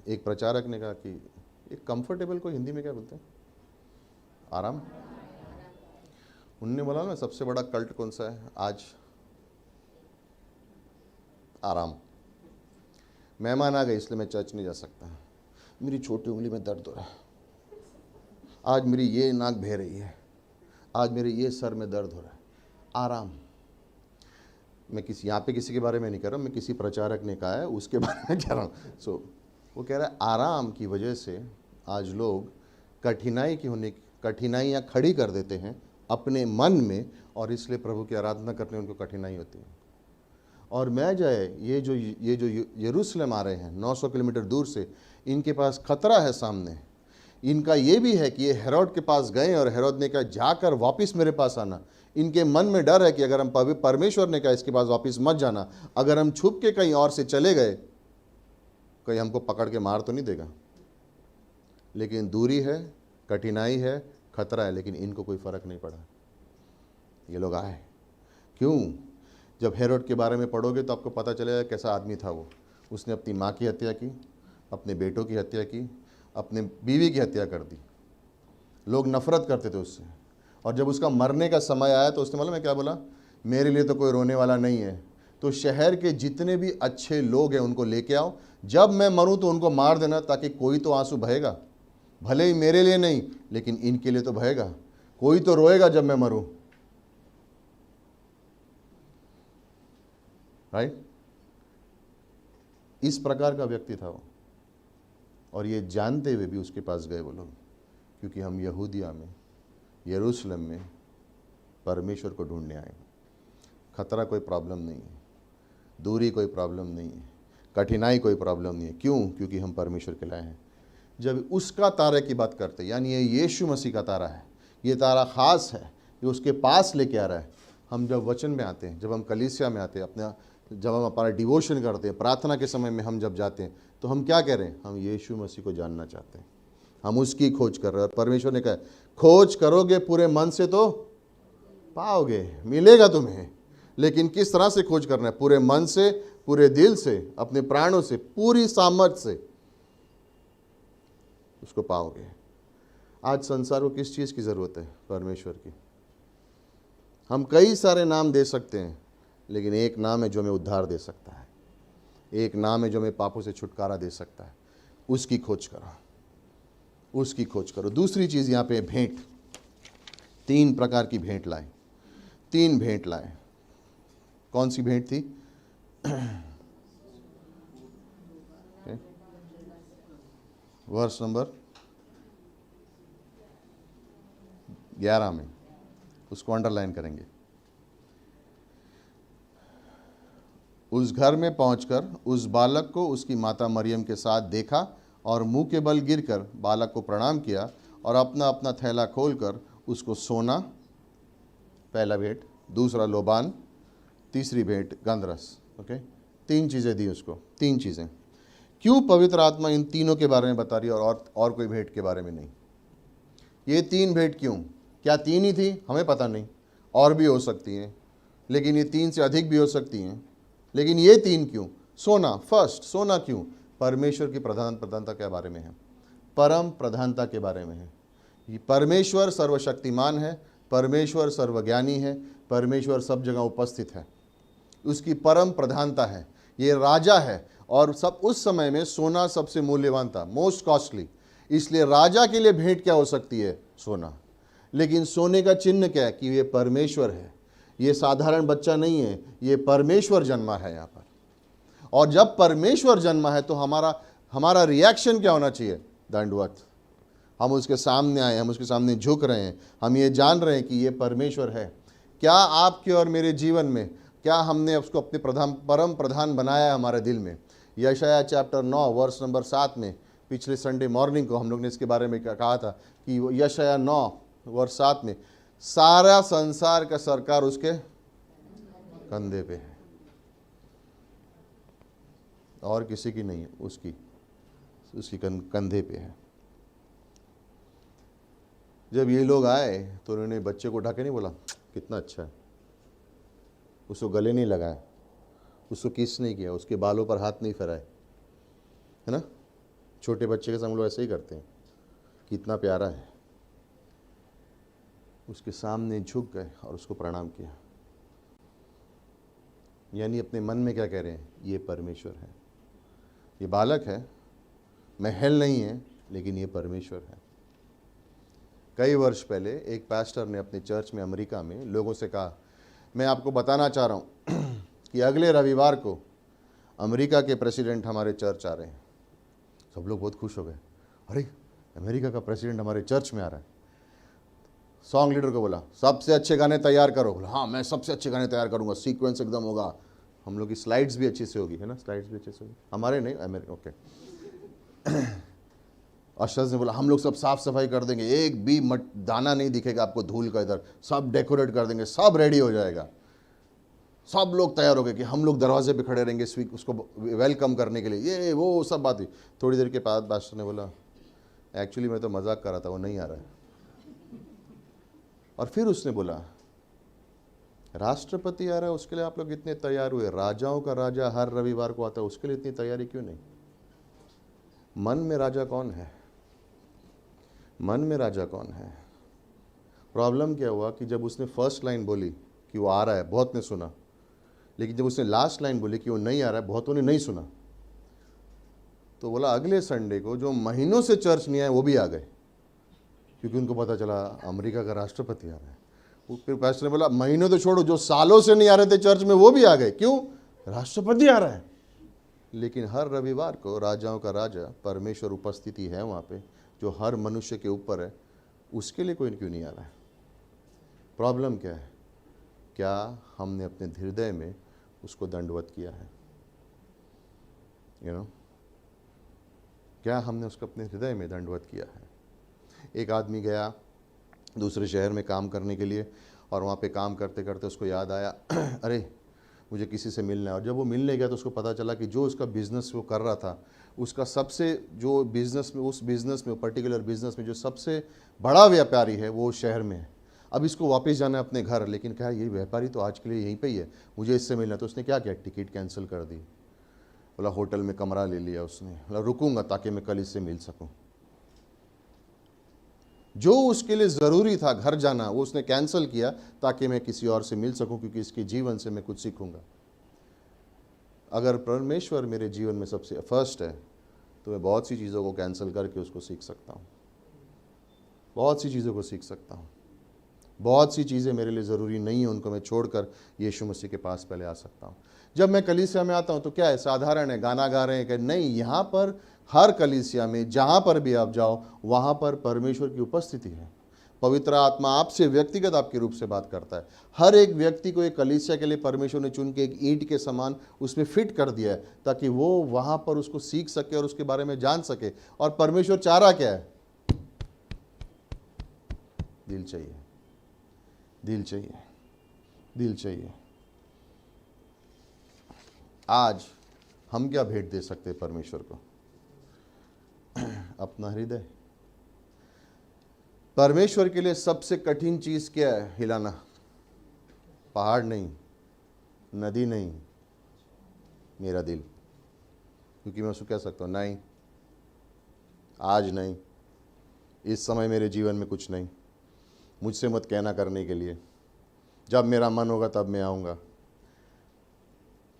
एक प्रचारक ने कहा कि एक कंफर्टेबल को हिंदी में क्या बोलते हैं? आराम। उनने बोला ना सबसे बड़ा कल्ट कौन सा है आज? आराम। मेहमान आ गए इसलिए मैं चर्च नहीं जा सकता, मेरी छोटी उंगली में दर्द हो रहा है, आज मेरी ये नाक बह रही है, आज मेरे ये सर में दर्द हो रहा है। आराम। मैं यहाँ पे किसी के बारे में नहीं कह रहा हूँ, मैं किसी प्रचारक ने कहा है उसके बारे में कह रहा हूँ। वो कह रहा है आराम की वजह से आज लोग कठिनाई की होने कठिनाइयाँ खड़ी कर देते हैं अपने मन में, और इसलिए प्रभु की आराधना करने उनको कठिनाई होती है। और मैं जो है ये जो यरूशलेम आ रहे हैं 900 किलोमीटर दूर से, इनके पास खतरा है सामने। इनका ये भी है कि ये हेरोद के पास गए और हेरोद ने कहा जाकर वापस मेरे पास आना। इनके मन में डर है कि अगर हम परमेश्वर ने कहा इसके पास वापस मत जाना, अगर हम छुप के कहीं और से चले गए कहीं हमको पकड़ के मार तो नहीं देगा। लेकिन दूरी है, कठिनाई है, खतरा है, लेकिन इनको कोई फर्क नहीं पड़ा। ये लोग आए। क्यों? जब हेरोद के बारे में पढ़ोगे तो आपको पता चलेगा कैसा आदमी था वो। उसने अपनी माँ की हत्या की, अपने बेटों की हत्या की, अपने बीवी की हत्या कर दी। लोग नफरत करते थे उससे। और जब उसका मरने का समय आया तो उसने मालूम है क्या बोला? मेरे लिए तो कोई रोने वाला नहीं है, तो शहर के जितने भी अच्छे लोग हैं उनको लेके आओ, जब मैं मरूं तो उनको मार देना, ताकि कोई तो आंसू बहेगा, भले ही मेरे लिए नहीं लेकिन इनके लिए तो बहेगा, कोई तो रोएगा जब मैं मरूं। राइट? इस प्रकार का व्यक्ति था वो। और ये जानते हुए भी उसके पास गए वो लोग, क्योंकि हम यहूदिया में, यरूशलेम में परमेश्वर को ढूंढने आए। खतरा कोई प्रॉब्लम नहीं है, दूरी कोई प्रॉब्लम नहीं है, कठिनाई कोई प्रॉब्लम नहीं है। क्यों? क्योंकि हम परमेश्वर के लाए हैं। जब उसका तारे की बात करते, यानी ये यीशु मसीह का तारा है, ये तारा ख़ास है, ये उसके पास लेके आ रहा है। हम जब वचन में आते हैं, जब हम कलीसिया में आते हैं, जब हम अपना डिवोशन करते हैं, प्रार्थना के समय में हम जब जाते हैं, तो हम क्या कह रहे हैं? हम यीशु मसीह को जानना चाहते हैं, हम उसकी खोज कर रहे हैं। और परमेश्वर ने कहा खोज करोगे पूरे मन से तो पाओगे, मिलेगा तुम्हें। लेकिन किस तरह से खोज करना है? पूरे मन से, पूरे दिल से, अपने प्राणों से, पूरी सामर्थ्य से उसको पाओगे। आज संसार को किस चीज़ की ज़रूरत है? परमेश्वर की। हम कई सारे नाम दे सकते हैं, लेकिन एक नाम है जो हमें उद्धार दे सकता है, एक नाम है जो हमें पापों से छुटकारा दे सकता है। उसकी खोज करो, उसकी खोज करो। दूसरी चीज़ यहाँ पे भेंट। 3 प्रकार की भेंट लाए, 3 भेंट लाए। कौन सी भेंट थी? वर्ष नंबर 11 में, उसको अंडरलाइन करेंगे। उस घर में पहुंचकर उस बालक को उसकी माता मरियम के साथ देखा और मुंह के बल गिरकर बालक को प्रणाम किया और अपना अपना थैला खोलकर उसको सोना, पहला भेंट, दूसरा लोबान, तीसरी भेंट गंधरस। ओके, 3 चीज़ें दी उसको, 3 चीज़ें। क्यों पवित्र आत्मा इन तीनों के बारे में बता रही है और कोई भेंट के बारे में नहीं? ये 3 भेंट क्यों? क्या 3 ही थी? हमें पता नहीं, और भी हो सकती हैं, लेकिन ये 3 से अधिक भी हो सकती हैं। लेकिन ये 3 क्यों? सोना फर्स्ट। सोना क्यों? परमेश्वर की प्रधानता के बारे में है, परम प्रधानता के बारे में है। ये परमेश्वर सर्वशक्तिमान है, परमेश्वर सर्वज्ञानी है, परमेश्वर सब जगह उपस्थित है, उसकी परम प्रधानता है, ये राजा है। और सब उस समय में सोना सबसे मूल्यवान था, मोस्ट कॉस्टली। इसलिए राजा के लिए भेंट क्या हो सकती है? सोना। लेकिन सोने का चिन्ह क्या है? कि ये परमेश्वर है, ये साधारण बच्चा नहीं है, ये परमेश्वर जन्मा है यहाँ पर। और जब परमेश्वर जन्मा है तो हमारा रिएक्शन क्या होना चाहिए? दंडवत। हम उसके सामने आए, हम उसके सामने झुक रहे हैं, हम ये जान रहे हैं कि ये परमेश्वर है। क्या आपके और मेरे जीवन में, क्या हमने उसको अपने परम प्रधान बनाया है हमारे दिल में? यशायाह चैप्टर 9 वर्स नंबर 7 में, पिछले संडे मॉर्निंग को हम लोग ने इसके बारे में कहा था कि यशायाह 9 वर्स 7 में सारा संसार का सरकार उसके कंधे पे है, और किसी की नहीं है, उसकी कंधे पे है। जब ये लोग आए तो उन्होंने बच्चे को उठा के नहीं बोला कितना अच्छा है, उसको गले नहीं लगाया, उसको किस नहीं किया, उसके बालों पर हाथ नहीं फहराए, है ना? छोटे बच्चे के साथ हम लोग ऐसे ही करते हैं, कितना प्यारा है। उसके सामने झुक गए और उसको प्रणाम किया। यानी अपने मन में क्या कह रहे हैं? ये परमेश्वर है, ये बालक है, महल नहीं है, लेकिन ये परमेश्वर है। कई वर्ष पहले एक पास्टर ने अपने चर्च में अमेरिका में लोगों से कहा, मैं आपको बताना चाह रहा हूँ कि अगले रविवार को अमेरिका के प्रेसिडेंट हमारे चर्च आ रहे हैं। सब लोग बहुत खुश हो गए, अरे अमेरिका का प्रेसिडेंट हमारे चर्च में आ रहा है। सॉन्ग लीडर को बोला सबसे अच्छे गाने तैयार करो। बोला हाँ मैं सबसे अच्छे गाने तैयार करूँगा, सीक्वेंस एकदम होगा, हम लोग की स्लाइड्स भी अच्छी से होगी, है ना, स्लाइड्स भी अच्छे से होगी, हमारे नहीं अमेरिका, ओके। अशर्स ने बोला हम लोग सब साफ सफाई कर देंगे, एक भी दाना नहीं दिखेगा आपको धूल का, इधर सब डेकोरेट कर देंगे, सब रेडी हो जाएगा। सब लोग तैयार हो गए कि हम लोग दरवाजे पे खड़े रहेंगे उसको वेलकम करने के लिए, ये वो सब बात हुई। थोड़ी देर के बाद पास्टर ने बोला एक्चुअली मैं तो मजाक कर रहा था, वो नहीं आ रहा है। और फिर उसने बोला राष्ट्रपति आ रहा है उसके लिए आप लोग इतने तैयार हुए, राजाओं का राजा हर रविवार को आता है उसके लिए इतनी तैयारी क्यों नहीं? मन में राजा कौन है? मन में राजा कौन है? प्रॉब्लम क्या हुआ कि जब उसने फर्स्ट लाइन बोली कि वो आ रहा है, बहुत ने सुना, लेकिन जब उसने लास्ट लाइन बोली कि वो नहीं आ रहा है, बहुतों ने नहीं सुना। तो बोला अगले संडे को जो महीनों से चर्च नहीं आए वो भी आ गए, क्योंकि उनको पता चला अमेरिका का राष्ट्रपति आ रहा है। फिर पास्टर ने बोला महीनों तो छोड़ो, जो सालों से नहीं आ रहे थे चर्च में वो भी आ गए, क्यों? राष्ट्रपति आ रहा है। लेकिन हर रविवार को राजाओं का राजा परमेश्वर उपस्थिति है वहाँ पे, जो हर मनुष्य के ऊपर है, उसके लिए कोई क्यों नहीं आ रहा है? प्रॉब्लम क्या है? क्या हमने अपने हृदय में उसको दंडवत किया है? यू नो, क्या हमने उसको अपने हृदय में दंडवत किया है? एक आदमी गया दूसरे शहर में काम करने के लिए, और वहाँ पे काम करते करते उसको याद आया अरे मुझे किसी से मिलना है। और जब वो मिलने गया तो उसको पता चला कि जो उसका बिज़नेस वो कर रहा था, उसका सबसे जो बिज़नेस में, उस बिज़नेस में, पर्टिकुलर बिज़नेस में जो सबसे बड़ा व्यापारी है वो शहर में है। अब इसको वापस जाना है अपने घर, लेकिन कहा ये व्यापारी तो आज के लिए यहीं पे ही है, मुझे इससे मिलना। तो उसने क्या किया, टिकट कैंसिल कर दी। बोला होटल में कमरा ले लिया उसने, बोला रुकूंगा ताकि मैं कल इससे मिल सकूं। जो उसके लिए ज़रूरी था घर जाना वो उसने कैंसिल किया ताकि मैं किसी और से मिल सकूं, क्योंकि इसके जीवन से मैं कुछ सीखूंगा। अगर परमेश्वर मेरे जीवन में सबसे फर्स्ट है तो मैं बहुत सी चीज़ों को कैंसिल करके उसको सीख सकता हूँ, बहुत सी चीज़ों को सीख सकता हूँ। बहुत सी चीज़ें मेरे लिए ज़रूरी नहीं है, उनको मैं छोड़कर यीशु मसीह के पास पहले आ सकता हूँ। जब मैं कलीसिया में आता हूँ तो क्या है, साधारण है, गाना गा रहे हैं कि नहीं, यहाँ पर हर कलीसिया में जहाँ पर भी आप जाओ वहाँ पर परमेश्वर की उपस्थिति है। पवित्र आत्मा आपसे व्यक्तिगत आपके रूप से बात करता है। हर एक व्यक्ति को एक कलीसिया के लिए परमेश्वर ने चुन के एक ईंट के समान उसमें फिट कर दिया है, ताकि वो वहाँ पर उसको सीख सके और उसके बारे में जान सके। और परमेश्वर चाह रहा क्या है? दिल चाहिए, दिल चाहिए, दिल चाहिए। आज हम क्या भेंट दे सकते हैं परमेश्वर को? अपना हृदय। परमेश्वर के लिए सबसे कठिन चीज क्या है? हिलाना। पहाड़ नहीं, नदी नहीं, मेरा दिल। क्योंकि मैं उसको कह सकता हूं नहीं, आज नहीं, इस समय मेरे जीवन में कुछ नहीं, मुझसे मत कहना करने के लिए, जब मेरा मन होगा तब मैं आऊँगा।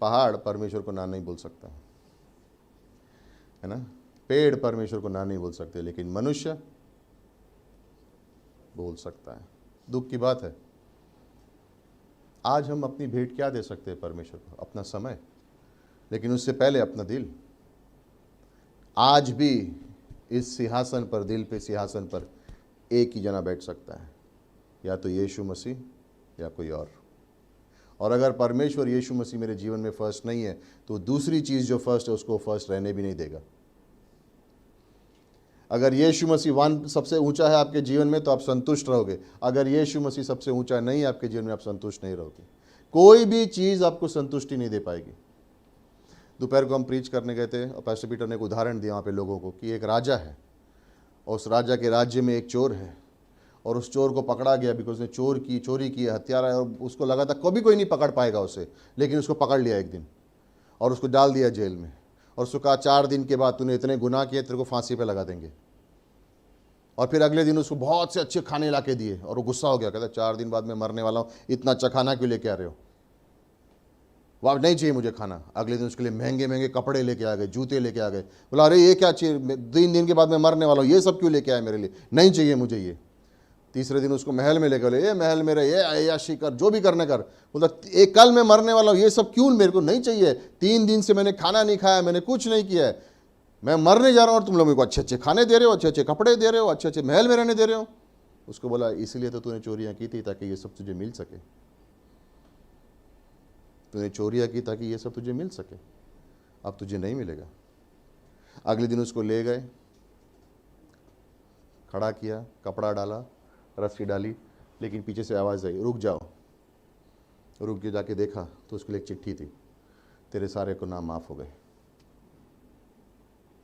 पहाड़ परमेश्वर को ना नहीं बोल सकता, है ना? पेड़ परमेश्वर को ना नहीं बोल सकते, लेकिन मनुष्य बोल सकता है। दुख की बात है। आज हम अपनी भेंट क्या दे सकते हैं परमेश्वर को? अपना समय, लेकिन उससे पहले अपना दिल। आज भी इस सिंहासन पर, दिल पे सिंहासन पर एक ही जना बैठ सकता है, या तो यीशु मसीह या कोई और अगर परमेश्वर यीशु मसीह मेरे जीवन में फर्स्ट नहीं है तो दूसरी चीज़ जो फर्स्ट है उसको फर्स्ट रहने भी नहीं देगा। अगर यीशु मसीह वन सबसे ऊंचा है आपके जीवन में तो आप संतुष्ट रहोगे। अगर यीशु मसीह सबसे ऊंचा नहीं है आपके जीवन में, आप संतुष्ट नहीं रहोगे। कोई भी चीज़ आपको संतुष्टि नहीं दे पाएगी। दोपहर को हम प्रीच करने गए थे और पास्टर पीटर ने एक उदाहरण दिया वहाँ पे लोगों को कि एक राजा है और उस राजा के राज्य में एक चोर है, और उस चोर को पकड़ा गया बिकॉज उसने चोरी की, हत्यारा है, और उसको लगा था कभी कोई नहीं पकड़ पाएगा उसे, लेकिन उसको पकड़ लिया एक दिन और उसको डाल दिया जेल में, और उसको कहा 4 दिन के बाद तूने इतने गुनाह किए, तेरे को फांसी पे लगा देंगे। और फिर अगले दिन उसको बहुत से अच्छे खाने ला के दिए और वो गुस्सा हो गया, कहता 4 दिन बाद मैं मरने वाला हूँ, इतना अच्छा खाना क्यों लेके आ रहे हो? वाह, नहीं चाहिए मुझे खाना। अगले दिन उसके लिए महंगे महंगे कपड़े लेके आ गए, जूते लेके आ गए। बोला अरे ये क्या चाहिए, 3 दिन के बाद मैं मरने वाला हूँ, ये सब क्यों लेके आए मेरे लिए? नहीं चाहिए मुझे ये। तीसरे दिन उसको महल में लेकर, ये महल मेरा, ये अय्याशी कर, जो भी करने कर। बोला एक कल मैं मरने वाला हूँ, ये सब क्यों मेरे को नहीं चाहिए? 3 दिन से मैंने खाना नहीं खाया, मैंने कुछ नहीं किया है, मैं मरने जा रहा हूँ और तुम लोग मेरे को अच्छे अच्छे खाने दे रहे हो, अच्छे अच्छे कपड़े दे रहे हो, अच्छे अच्छे महल में रहने दे रहे हो। उसको बोला इसलिए तो तूने चोरियां की थी ताकि ये सब तुझे मिल सके, तूने चोरियां की ताकि ये सब तुझे मिल सके, अब तुझे नहीं मिलेगा। अगले दिन उसको ले गए, खड़ा किया, कपड़ा डाला, रस्सी डाली, लेकिन पीछे से आवाज़ आई, रुक जाओ। रुक के जाके देखा तो उसके लिए एक चिट्ठी थी, तेरे सारे गुनाह माफ़ हो गए।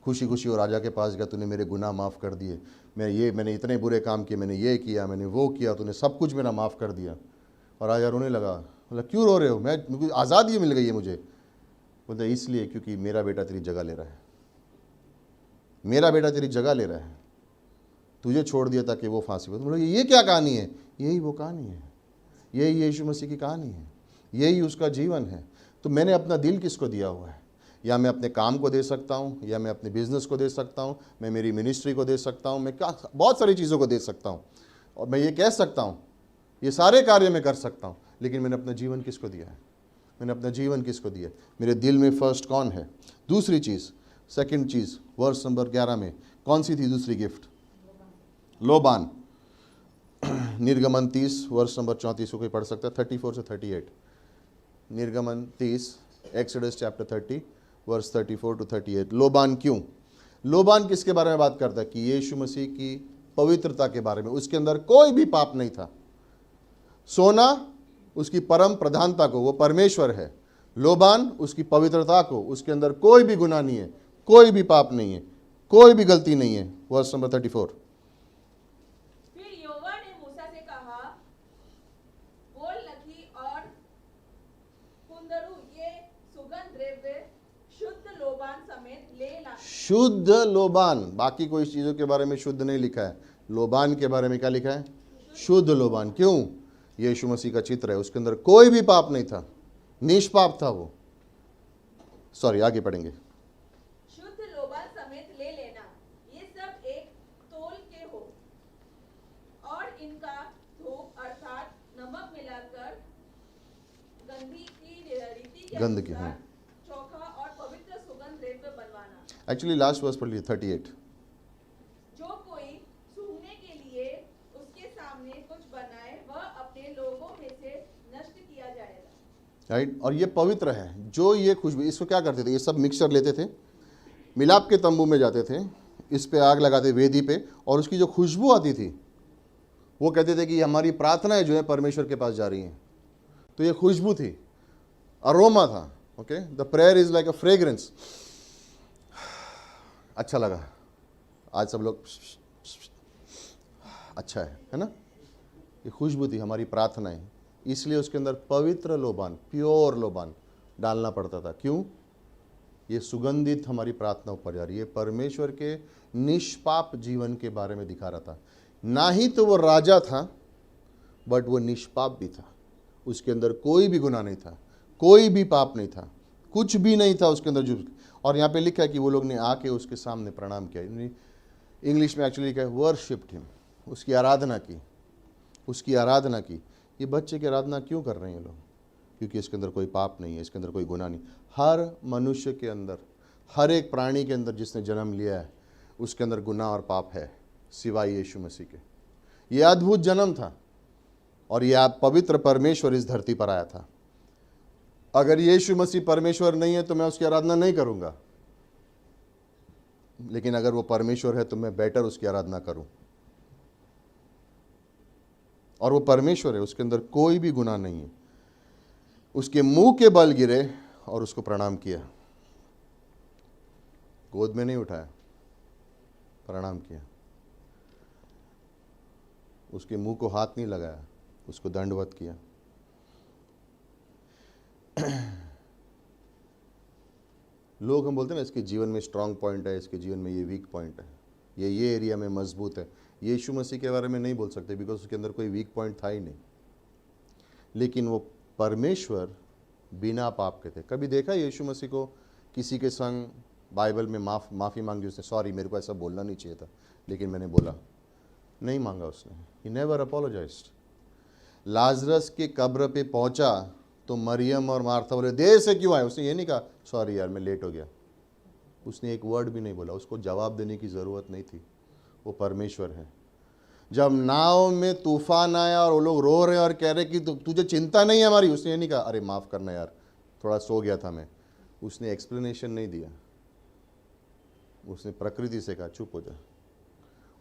खुशी खुशी वो राजा के पास गया, तूने मेरे गुनाह माफ़ कर दिए, मैंने इतने बुरे काम किए, मैंने ये किया, मैंने वो किया, तूने सब कुछ मेरा माफ़ कर दिया। और राजा रोने लगा, बोला क्यों रो रहे हो, मुझे आज़ादी मिल गई है मुझे। बोलता इसलिए क्योंकि मेरा बेटा तेरी जगह ले रहा है, मेरा बेटा तेरी जगह ले रहा है, तुझे छोड़ दिया ताकि वो फांसी हो। तो बोला ये क्या कहानी है? यही वो कहानी है, यही यीशु मसीह की कहानी है, यही उसका जीवन है। तो मैंने अपना दिल किसको दिया हुआ है? या मैं अपने काम को दे सकता हूँ, या मैं अपने बिजनेस को दे सकता हूँ, मैं मेरी मिनिस्ट्री को दे सकता हूँ, मैं क्या बहुत सारी चीज़ों को दे सकता हूँ, और मैं ये कह सकता हूँ ये सारे कार्य मैं कर सकता हूँ, लेकिन मैंने अपना जीवन किसको दिया है? मैंने अपना जीवन किसको दिया? मेरे दिल में फर्स्ट कौन है? दूसरी चीज़, सेकंड चीज़, वर्स नंबर 11 में कौन सी थी दूसरी गिफ्ट? लोबान। निर्गमन 30 वर्ष नंबर 34 को कोई पढ़ सकता है, 34 से 38। निर्गमन 30, एक्सोडस चैप्टर 30 वर्स 34 टू 38। लोबान क्यों? लोबान किसके बारे में बात करता है? कि यीशु मसीह की पवित्रता के बारे में। उसके अंदर कोई भी पाप नहीं था। सोना उसकी परम प्रधानता को, वो परमेश्वर है। लोबान उसकी पवित्रता को, उसके अंदर कोई भी गुनाह नहीं है, कोई भी पाप नहीं है, कोई भी गलती नहीं है। Verse number 34। फिर यहोवा ने मूसा से कहा, बोल नखी और कुंदरू ये सुगंध द्रव्य शुद्ध लोबान समेत ले ला। शुद्ध लोबान, बाकी कोई चीजों के बारे में शुद्ध नहीं लिखा है, लोबान के बारे में क्या लिखा है? शुद्ध लोबान। क्यों? यीशु मसीह का चित्र है, उसके अंदर कोई भी पाप नहीं था, निष्पाप था वो। सॉरी, आगे पढ़ेंगे। शुद्ध लोबान समेत ले लेना, ये सब एक तोल के हो, और इनका धूप अर्थात नमक मिलाकर गंधी की रीति के गंध की, अनुसार हाँ। चोखा और पवित्र सुगंध द्रव्य बनवाना। एक्चुअली लास्ट वर्स पढ़ लीजिए, 38। जो कोई सूंघने के लिए उसके सामने कुछ बनाए वह अपने लोगों में से नष्ट किया जाएगा। राइट, और ये पवित्र है। जो ये खुशबू, इसको क्या करते थे? ये सब मिक्सचर लेते थे, मिलाप के तंबू में जाते थे, इस पे आग लगाते वेदी पे, और उसकी जो खुशबू आती थी वो कहते थे कि हमारी प्रार्थनाएं जो है परमेश्वर के पास जा रही हैं। तो ये खुशबू थी, अरोमा था। Okay, the prayer is like a fragrance. अच्छा लगा, आज सब लोग अच्छा है ना? ये खुशबू थी हमारी प्रार्थनाएं, इसलिए उसके अंदर पवित्र लोबान, प्योर लोबान डालना पड़ता था। क्यों? ये सुगंधित हमारी प्रार्थना ऊपर जा रही है, परमेश्वर के निष्पाप जीवन के बारे में दिखा रहा था। ना ही तो वो राजा था, बट वो निष्पाप भी था। उसके अंदर कोई भी गुनाह नहीं था, कोई भी पाप नहीं था, कुछ भी नहीं था उसके अंदर। जो और यहाँ पे लिखा है कि वो लोग ने आके उसके सामने प्रणाम किया। इंग्लिश में एक्चुअली लिखा है वर्शिप्ड हिम, उसकी आराधना की, उसकी आराधना की। ये बच्चे की आराधना क्यों कर रहे हैं ये लोग? क्योंकि इसके अंदर कोई पाप नहीं है, इसके अंदर कोई गुनाह नहीं। हर मनुष्य के अंदर, हर एक प्राणी के अंदर जिसने जन्म लिया है, उसके अंदर गुनाह और पाप है, सिवाय यीशु मसीह के। ये अद्भुत जन्म था, और यह पवित्र परमेश्वर इस धरती पर आया था। अगर यीशु मसीह परमेश्वर नहीं है तो मैं उसकी आराधना नहीं करूंगा, लेकिन अगर वो परमेश्वर है तो मैं बेटर उसकी आराधना करूं। और वो परमेश्वर है, उसके अंदर कोई भी गुनाह नहीं है। उसके मुंह के बल गिरे और उसको प्रणाम किया, गोद में नहीं उठाया, प्रणाम किया। उसके मुंह को हाथ नहीं लगाया, उसको दंडवत किया। लोग हम बोलते हैं ना, इसके जीवन में स्ट्रांग पॉइंट है, इसके जीवन में ये वीक पॉइंट है, ये एरिया में मजबूत है। यीशु मसीह के बारे में नहीं बोल सकते, बिकॉज उसके अंदर कोई वीक पॉइंट था ही नहीं। लेकिन वो परमेश्वर बिना पाप के थे। कभी देखा यीशु मसीह को किसी के संग बाइबल में माफ़ी मांगी उसने? सॉरी, मेरे को ऐसा बोलना नहीं चाहिए था, लेकिन मैंने बोला। नहीं मांगा उसने, ही नेवर अपोलोजाइज्ड। लाजरस के कब्र पे पहुंचा तो मरियम और मार्था बोले देर से क्यों आए? उसने ये नहीं कहा सॉरी यार मैं लेट हो गया। उसने एक वर्ड भी नहीं बोला, उसको जवाब देने की ज़रूरत नहीं थी। वो परमेश्वर है। जब नाव में तूफान आया और वो लोग रो रहे हैं और कह रहे कि तुझे चिंता नहीं है हमारी, उसने ये नहीं कहा अरे माफ़ करना यार, थोड़ा सो गया था मैं। उसने एक्सप्लेनेशन नहीं दिया, उसने प्रकृति से कहा चुप हो जा।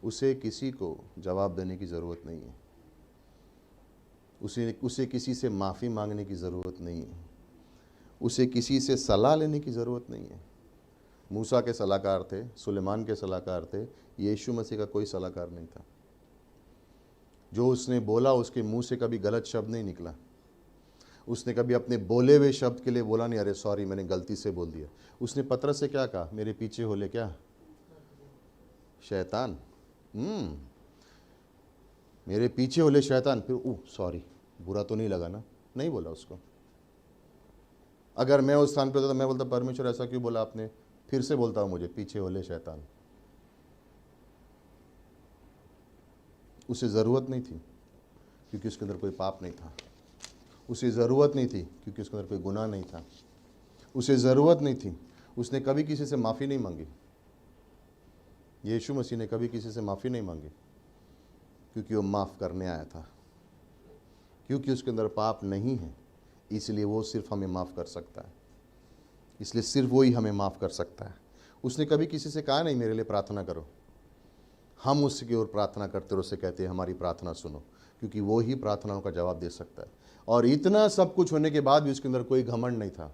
उसे किसी को जवाब देने की ज़रूरत नहीं है, उसे किसी से माफ़ी मांगने की ज़रूरत नहीं है, उसे किसी से सलाह लेने की ज़रूरत नहीं है। मूसा के सलाहकार थे, सुलेमान के सलाहकार थे, यीशु मसीह का कोई सलाहकार नहीं था। जो उसने बोला उसके मुंह से कभी गलत शब्द नहीं निकला। उसने कभी अपने बोले हुए शब्द के लिए बोला नहीं अरे सॉरी मैंने गलती से बोल दिया। उसने पतरस से क्या कहा, मेरे पीछे हो ले क्या शैतान, मेरे पीछे हो ले शैतान। फिर सॉरी, बुरा तो नहीं लगा ना, नहीं बोला उसको। अगर मैं उस स्थान पे होता तो मैं बोलता परमेश्वर ऐसा क्यों बोला आपने, फिर से बोलता हूं मुझे पीछे हो ले शैतान। उसे ज़रूरत नहीं थी क्योंकि उसके अंदर कोई पाप नहीं था। उसे ज़रूरत नहीं थी क्योंकि उसके अंदर कोई गुनाह नहीं था। उसे ज़रूरत नहीं थी, उसने कभी किसी से माफ़ी नहीं मांगी। यीशु मसीह ने कभी किसी से माफ़ी नहीं मांगी क्योंकि वो माफ़ करने आया था। क्योंकि उसके अंदर पाप नहीं है इसलिए वो सिर्फ हमें माफ़ कर सकता है, इसलिए सिर्फ वो ही हमें माफ़ कर सकता है। उसने कभी किसी से कहा नहीं मेरे लिए प्रार्थना करो। हम उसकी ओर प्रार्थना करते और उससे कहते हैं हमारी प्रार्थना सुनो, क्योंकि वो ही प्रार्थनाओं का जवाब दे सकता है। और इतना सब कुछ होने के बाद भी उसके अंदर कोई घमंड नहीं था,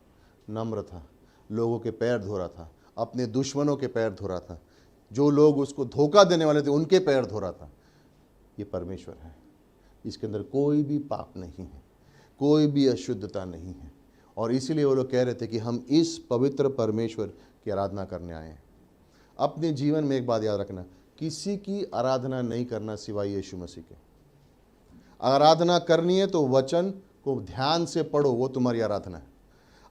नम्र था, लोगों के पैर धो रहा था, अपने दुश्मनों के पैर धो रहा था, जो लोग उसको धोखा देने वाले थे उनके पैर धो रहा था। ये परमेश्वर है, इसके अंदर कोई भी पाप नहीं है, कोई भी अशुद्धता नहीं है। और इसीलिए वो लोग कह रहे थे कि हम इस पवित्र परमेश्वर की आराधना करने आए हैं। अपने जीवन में एक बात याद रखना, किसी की आराधना नहीं करना सिवाय यीशु मसीह के। आराधना करनी है तो वचन को ध्यान से पढ़ो, वो तुम्हारी आराधना है।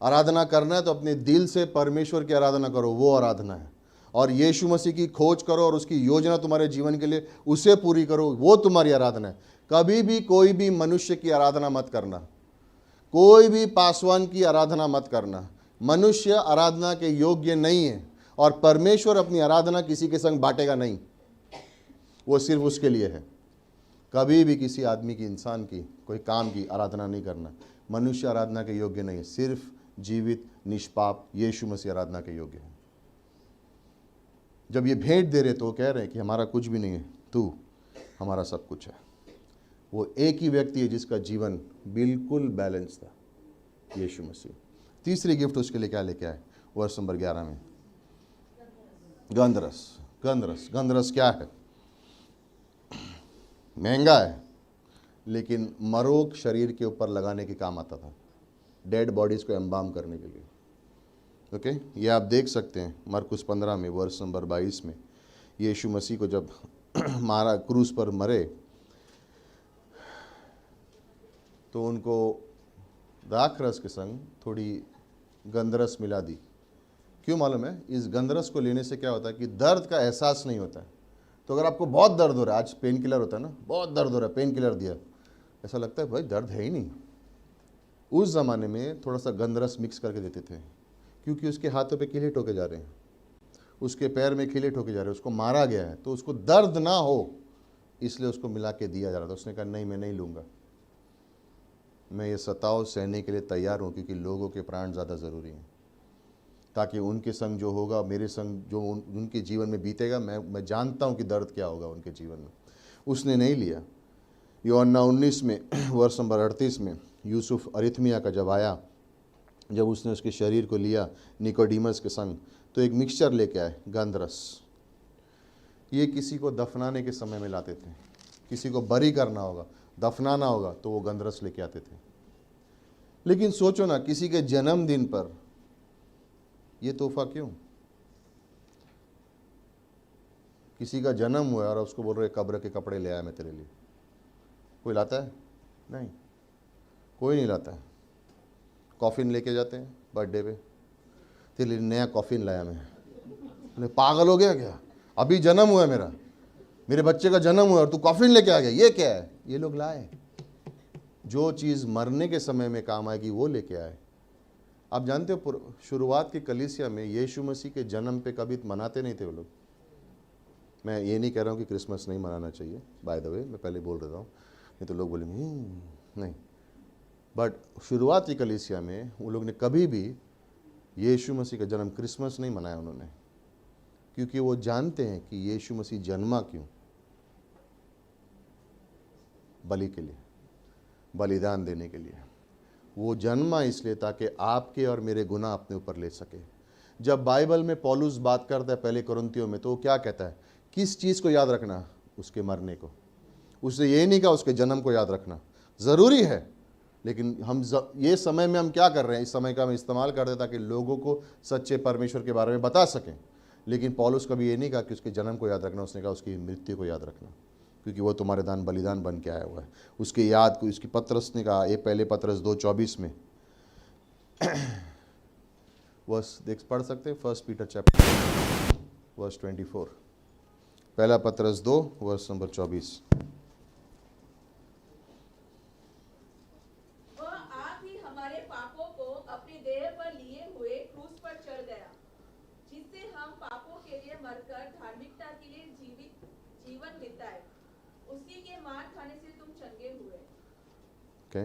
आराधना करना है तो अपने दिल से परमेश्वर की आराधना करो, वो आराधना है। और यीशु मसीह की खोज करो और उसकी योजना तुम्हारे जीवन के लिए उसे पूरी करो, वो तुम्हारी आराधना है। कभी भी कोई भी मनुष्य की आराधना मत करना, कोई भी पासवान की आराधना मत करना। मनुष्य आराधना के योग्य नहीं है और परमेश्वर अपनी आराधना किसी के संग बांटेगा नहीं, वो सिर्फ उसके लिए है। कभी भी किसी आदमी की, इंसान की, कोई काम की आराधना नहीं करना। मनुष्य आराधना के योग्य नहीं है, सिर्फ जीवित निष्पाप यीशु मसीह आराधना के योग्य है। जब ये भेंट दे रहे तो वो कह रहे हैं कि हमारा कुछ भी नहीं है, तू हमारा सब कुछ है। वो एक ही व्यक्ति है जिसका जीवन बिल्कुल बैलेंस था, यीशु मसीह। तीसरी गिफ्ट उसके लिए क्या लेके आए, वर्ष नंबर 11 में, गंधरस। गंधरस, गंधरस क्या है? महंगा है लेकिन मरोग शरीर के ऊपर लगाने के काम आता था, डेड बॉडीज़ को एम्बाम करने के लिए। ओके, ये आप देख सकते हैं मरकुस 15 में वर्ष नंबर 22 में। यीशु मसीह को जब मारा, क्रूस पर मरे, तो उनको दाखरस के संग थोड़ी गंधरस मिला दी। क्यों मालूम है? इस गंधरस को लेने से क्या होता है कि दर्द का एहसास नहीं होता है। तो अगर आपको बहुत दर्द हो रहा है, आज पेन किलर होता है ना, बहुत दर्द हो रहा है, पेन किलर दिया, ऐसा लगता है भाई दर्द है ही नहीं। उस ज़माने में थोड़ा सा गंधरस मिक्स करके देते थे, क्योंकि उसके हाथों पे कीले ठोके जा रहे हैं, उसके पैर में कीले ठोके जा रहे हैं, उसको मारा गया है, तो उसको दर्द ना हो इसलिए उसको मिला के दिया जा रहा था। उसने कहा नहीं, मैं नहीं लूँगा, मैं ये सताव सहने के लिए तैयार हूँ, क्योंकि लोगों के प्राण ज़्यादा ज़रूरी हैं, ताकि उनके संग जो होगा, मेरे संग जो उनके जीवन में बीतेगा, मैं जानता हूँ कि दर्द क्या होगा उनके जीवन में। उसने नहीं लिया। यूहन्ना 19 में वर्ष नंबर 38 में यूसुफ अरिथमिया का जब आया, जब उसने उसके शरीर को लिया निकोडीमस के संग, तो एक मिक्सचर लेके आए, गंधरस। ये किसी को दफनाने के समय में लाते थे, किसी को बरी करना होगा, दफनाना होगा, तो वो गंधरस लेके आते थे। लेकिन सोचो ना, किसी के जन्मदिन पर ये तोहफा क्यों? किसी का जन्म हुआ और उसको बोल रहे कब्र के कपड़े ले आया मैं तेरे लिए। कोई लाता है? नहीं, कोई नहीं लाता है। कॉफिन लेके जाते हैं बर्थडे पे, तेरे लिए नया कॉफिन लाया मैं। पागल हो गया क्या? अभी जन्म हुआ मेरा, मेरे बच्चे का जन्म हुआ और तू कॉफिन लेके आ गया, ये क्या है? ये लोग लाए। जो चीज़ मरने के समय में काम आएगी वो लेके आए। आप जानते हो, शुरुआत की कलीसिया में यीशु मसीह के जन्म पे कभी मनाते नहीं थे वो लोग। मैं ये नहीं कह रहा हूँ कि क्रिसमस नहीं मनाना चाहिए, बाय द वे मैं पहले बोल रहा हूँ, नहीं तो लोग बोलेंगे नहीं। बट शुरुआती कलीसिया में वो लोग ने कभी भी यीशु मसीह का जन्म क्रिसमस नहीं मनाया उन्होंने, क्योंकि वो जानते हैं कि यीशु मसीह जन्मा क्यों, बलि के लिए, बलिदान देने के लिए। वो जन्मा इसलिए ताकि आपके और मेरे गुनाह अपने ऊपर ले सके। जब बाइबल में पौलुस बात करता है पहले कुरिन्थियों में, तो वो क्या कहता है, किस चीज़ को याद रखना, उसके मरने को। उसने ये नहीं कहा उसके जन्म को याद रखना, ज़रूरी है, लेकिन ये समय में हम क्या कर रहे हैं, इस समय का हम इस्तेमाल करते हैं ताकि लोगों को सच्चे परमेश्वर के बारे में बता सकें। लेकिन पौलुस कभी ये नहीं कहा कि उसके जन्म को याद रखना, उसने कहा उसकी मृत्यु को याद रखना, क्योंकि वो तुम्हारे दान बलिदान बन के आया हुआ है। उसकी याद को, उसकी पत्रस ने कहा, ये पहले पत्रस 2:24 में वर्स देख पढ़ सकते हैं, 1 पीटर चैप्टर वर्स 24, पहला पत्रस 2 वर्स नंबर 24। वह आप ही हमारे पापों को अपने देह पर लिए हुए क्रूस पर चढ़ गया, जिससे हम पापों के लिए मरकर धार्मिकता के लिए जीवन बिताए। उसी के मार खाने से तुम चंगे हुए। क्या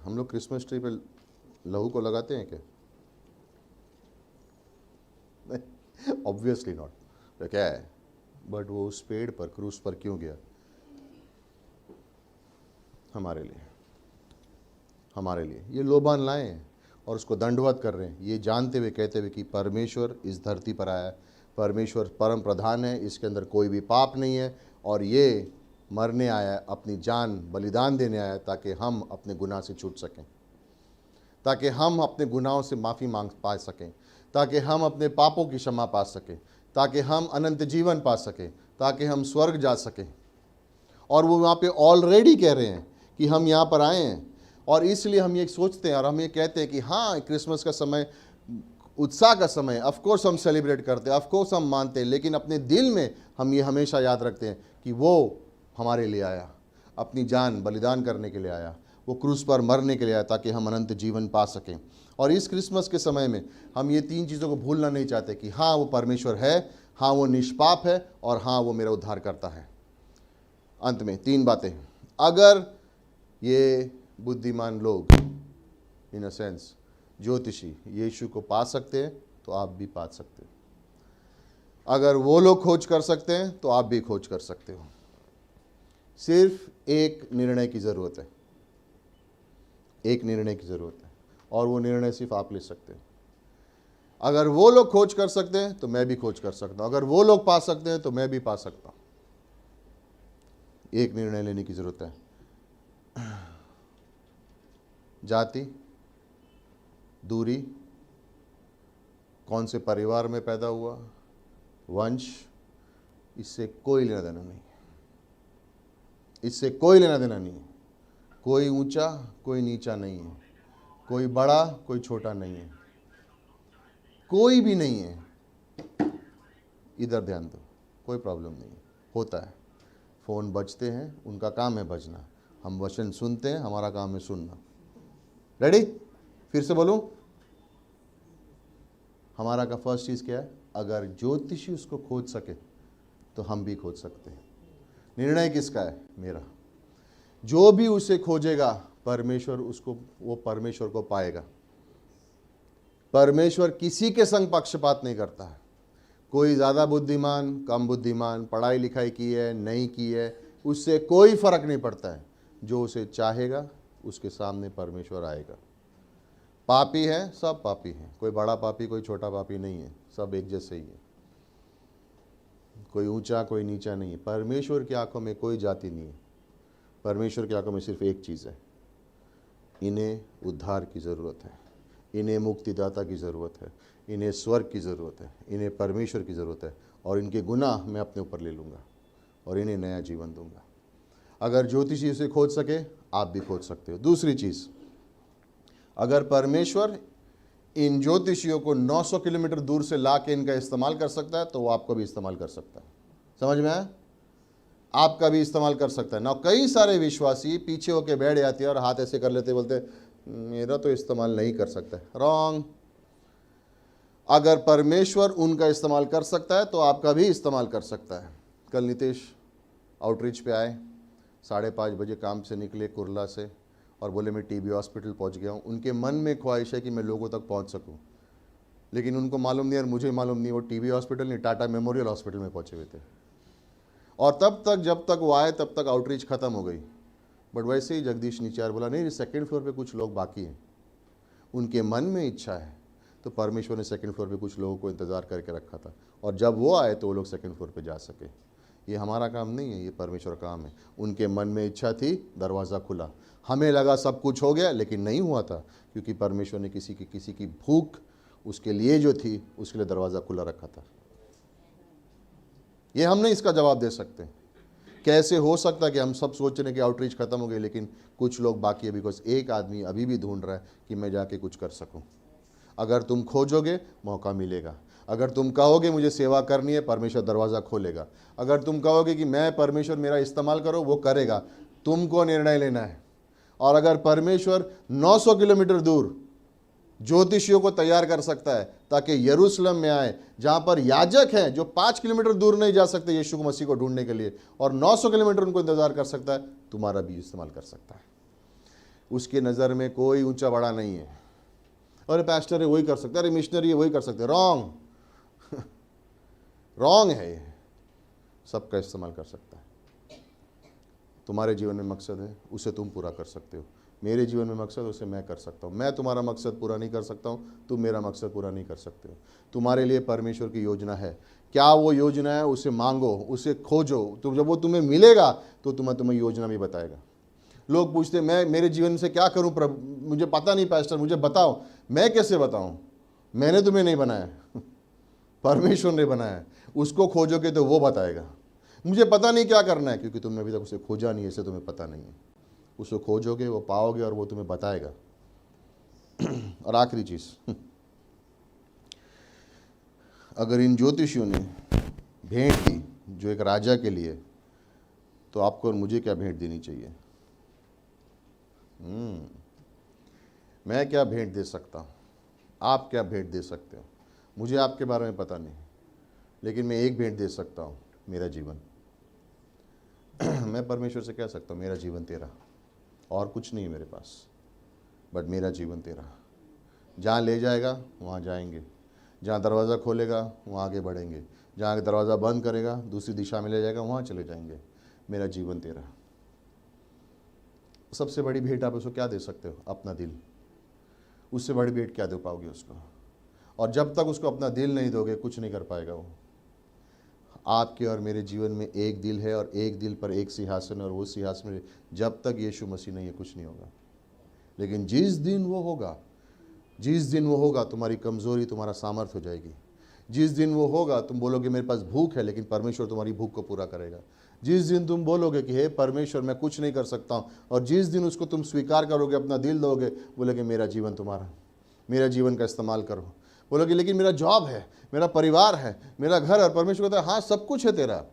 हम लोग क्रिसमस ट्री पे लहू को लगाते हैं क्या? नहीं, ऑब्वियसली नॉट। तो क्या है, बट वो उस पेड़ पर, क्रूस पर क्यों गया? हमारे लिए, हमारे लिए। ये लोबान लाए हैं और उसको दंडवत कर रहे हैं, ये जानते हुए, कहते हुए कि परमेश्वर इस धरती पर आया है, परमेश्वर परम प्रधान है, इसके अंदर कोई भी पाप नहीं है, और ये मरने आया है, अपनी जान बलिदान देने आया है, ताकि हम अपने गुनाह से छूट सकें, ताकि हम अपने गुनाहों से माफ़ी मांग पा सकें, ताकि हम अपने पापों की क्षमा पा सकें, ताकि हम अनंत जीवन पा सकें, ताकि हम स्वर्ग जा सकें। और वो वहाँ पे ऑलरेडी कह रहे हैं कि हम यहाँ पर आए हैं, और इसलिए हम ये सोचते हैं और हम ये कहते हैं कि हाँ, क्रिसमस का समय उत्साह का समय, ऑफकोर्स हम सेलिब्रेट करते हैं, ऑफकोर्स हम मानते हैं, लेकिन अपने दिल में हम ये हमेशा याद रखते हैं कि वो हमारे लिए आया, अपनी जान बलिदान करने के लिए आया, वो क्रूस पर मरने के लिए आया, ताकि हम अनंत जीवन पा सकें। और इस क्रिसमस के समय में हम ये तीन चीज़ों को भूलना नहीं चाहते कि हाँ, वो परमेश्वर है, हाँ, वो निष्पाप है, और हाँ, वो मेरा उद्धार करता है। अंत में तीन बातें, अगर ये बुद्धिमान लोग, इन अ सेंस ज्योतिषी, यीशु को पा सकते हैं तो आप भी पा सकते हो। अगर वो लोग खोज कर सकते हैं तो आप भी खोज कर सकते हो। सिर्फ एक निर्णय की ज़रूरत है, एक निर्णय की ज़रूरत है, और वो निर्णय सिर्फ आप ले सकते हो। अगर वो लोग खोज कर सकते हैं तो मैं भी खोज कर सकता हूँ, अगर वो लोग पा सकते हैं तो मैं भी पा सकता हूँ। एक निर्णय लेने की ज़रूरत है। जाति, दूरी, कौन से परिवार में पैदा हुआ, वंश, इससे कोई लेना देना नहीं, इससे कोई लेना देना नहीं है। कोई ऊंचा कोई नीचा नहीं है, कोई बड़ा कोई छोटा नहीं है, कोई भी नहीं है। इधर ध्यान दो, कोई प्रॉब्लम नहीं है। होता है, फ़ोन बजते हैं, उनका काम है बजना, हम वचन सुनते हैं, हमारा काम है सुनना। रेडी? फिर से बोलूं, हमारा का फर्स्ट चीज़ क्या है? अगर ज्योतिषी उसको खोज सके तो हम भी खोज सकते हैं। निर्णय किसका है? मेरा। जो भी उसे खोजेगा परमेश्वर उसको, वो परमेश्वर को पाएगा। परमेश्वर किसी के संग पक्षपात नहीं करता है। कोई ज़्यादा बुद्धिमान, कम बुद्धिमान, पढ़ाई लिखाई की है नहीं की है, उससे कोई फर्क नहीं पड़ता है। जो उसे चाहेगा उसके सामने परमेश्वर आएगा। पापी है, सब पापी हैं, कोई बड़ा पापी कोई छोटा पापी नहीं है, सब एक जैसे ही है। कोई ऊंचा कोई नीचा नहीं है। परमेश्वर की आंखों में कोई जाति नहीं है। परमेश्वर की आंखों में सिर्फ एक चीज़ है, इन्हें उद्धार की ज़रूरत है, इन्हें मुक्तिदाता की ज़रूरत है, इन्हें स्वर्ग की ज़रूरत है, इन्हें परमेश्वर की ज़रूरत है, और इनके गुनाह मैं अपने ऊपर ले लूँगा और इन्हें नया जीवन दूंगा। अगर ज्योतिषी उसे खोज सके, आप भी खोज सकते हो। दूसरी चीज़, अगर परमेश्वर इन ज्योतिषियों को 900 किलोमीटर दूर से ला के इनका इस्तेमाल कर सकता है, तो वो आपका भी इस्तेमाल कर सकता है। समझ में आया? आपका भी इस्तेमाल कर सकता है ना। कई सारे विश्वासी पीछे होके बैठ जाते हैं और हाथ ऐसे कर लेते, बोलते मेरा तो इस्तेमाल नहीं कर सकता। रॉन्ग। अगर परमेश्वर उनका इस्तेमाल कर सकता है तो आपका भी इस्तेमाल कर सकता है। कल नितेश आउटरीच पे आए, 5:30 बजे काम से निकले कुरला से और बोले मैं टीबी हॉस्पिटल पहुंच गया हूं। उनके मन में ख्वाहिश है कि मैं लोगों तक पहुंच सकूं, लेकिन उनको मालूम नहीं और मुझे मालूम नहीं वो टीबी हॉस्पिटल नहीं, टाटा मेमोरियल हॉस्पिटल में पहुंचे हुए थे। और तब तक जब तक वो आए तब तक आउटरीच ख़त्म हो गई। बट वैसे ही जगदीश नीचे आकर बोला नहीं, सेकंड फ्लोर पे कुछ लोग बाकी हैं। उनके मन में इच्छा है, तो परमेश्वर ने सेकंड फ्लोर पे कुछ लोगों को इंतज़ार करके रखा था, और जब वो आए तो वो लोग सेकंड फ्लोर पे जा सके। ये हमारा काम नहीं है, ये परमेश्वर का काम है। उनके मन में इच्छा थी, दरवाज़ा खुला। हमें लगा सब कुछ हो गया, लेकिन नहीं हुआ था, क्योंकि परमेश्वर ने किसी की भूख उसके लिए जो थी, उसके लिए दरवाज़ा खुला रखा था। ये हम नहीं इसका जवाब दे सकते। कैसे हो सकता है कि हम सब सोच रहे हैं कि आउटरीच खत्म हो गई, लेकिन कुछ लोग बाकी है, बिकॉज एक आदमी अभी भी ढूंढ रहा है कि मैं जाके कुछ कर सकूं। अगर तुम खोजोगे मौका मिलेगा। अगर तुम कहोगे मुझे सेवा करनी है, परमेश्वर दरवाज़ा खोलेगा। अगर तुम कहोगे कि मैं परमेश्वर मेरा इस्तेमाल करो, वो करेगा। तुमको निर्णय लेना है। और अगर परमेश्वर 900 किलोमीटर दूर ज्योतिषियों को तैयार कर सकता है ताकि यरूशलेम में आए, जहां पर याजक हैं जो 5 किलोमीटर दूर नहीं जा सकते यीशु मसीह को ढूंढने के लिए, और 900 किलोमीटर उनको इंतजार कर सकता है, तुम्हारा भी इस्तेमाल कर सकता है। उसके नज़र में कोई ऊंचा बड़ा नहीं है। अरे पास्टर है वही कर सकता है, अरे मिशनरी है वही कर सकते हैं। रॉन्ग रॉन्ग है। ये सबका इस्तेमाल कर सकता है। तुम्हारे जीवन में मकसद है, उसे तुम पूरा कर सकते हो। मेरे जीवन में मकसद, उसे मैं कर सकता हूँ। मैं तुम्हारा मकसद पूरा नहीं कर सकता हूँ, तुम मेरा मकसद पूरा नहीं कर सकते हो। तुम्हारे लिए परमेश्वर की योजना है। क्या वो योजना है? उसे मांगो, उसे खोजो। तो जब वो तुम्हें मिलेगा तो तुम्हें योजना भी बताएगा। लोग पूछते मैं मेरे जीवन से क्या करूं प्रभु, मुझे पता नहीं पास्टर, मुझे बताओ। मैं कैसे बताऊं? मैंने तुम्हें नहीं बनाया, परमेश्वर ने बनाया है। उसको खोजोगे तो वो बताएगा। मुझे पता नहीं क्या करना है, क्योंकि तुमने अभी तक उसे खोजा नहीं है, इसलिए तुम्हें पता नहीं है। उसको खोजोगे, वो पाओगे और वो तुम्हें बताएगा। और आखिरी चीज, अगर इन ज्योतिषियों ने भेंट दी जो एक राजा के लिए, तो आपको और मुझे क्या भेंट देनी चाहिए? मैं क्या भेंट दे सकता हूँ? आप क्या भेंट दे सकते हो? मुझे आपके बारे में पता नहीं, लेकिन मैं एक भेंट दे सकता हूँ, मेरा जीवन। मैं परमेश्वर से कह सकता हूँ मेरा जीवन तेरा, और कुछ नहीं है मेरे पास, बट मेरा जीवन तेरा। जहाँ ले जाएगा वहाँ जाएंगे, जहाँ दरवाज़ा खोलेगा वहाँ आगे बढ़ेंगे, जहाँ दरवाज़ा बंद करेगा दूसरी दिशा में ले जाएगा वहाँ चले जाएंगे। मेरा जीवन तेरा। सबसे बड़ी भेंट आप उसको क्या दे सकते हो? अपना दिल। उससे बड़ी भेंट क्या दे पाओगे उसको? और जब तक उसको अपना दिल नहीं दोगे, कुछ नहीं कर पाएगा वो। आपके और मेरे जीवन में एक दिल है, और एक दिल पर एक सिंहासन, और वो सिंहासन में जब तक यीशु मसीह नहीं है कुछ नहीं होगा। लेकिन जिस दिन वो होगा, तुम्हारी कमज़ोरी तुम्हारा सामर्थ हो जाएगी। जिस दिन वो होगा, तुम बोलोगे मेरे पास भूख है, लेकिन परमेश्वर तुम्हारी भूख को पूरा करेगा। जिस दिन तुम बोलोगे कि हे परमेश्वर मैं कुछ नहीं कर सकता हूँ, और जिस दिन उसको तुम स्वीकार करोगे, अपना दिल दोगे, बोलोगे मेरा जीवन तुम्हारा, मेरा जीवन का इस्तेमाल करो। बोलोगे लेकिन मेरा जॉब है, मेरा परिवार है, मेरा घर है। परमेश्वर कहता है हाँ सब कुछ है तेरा,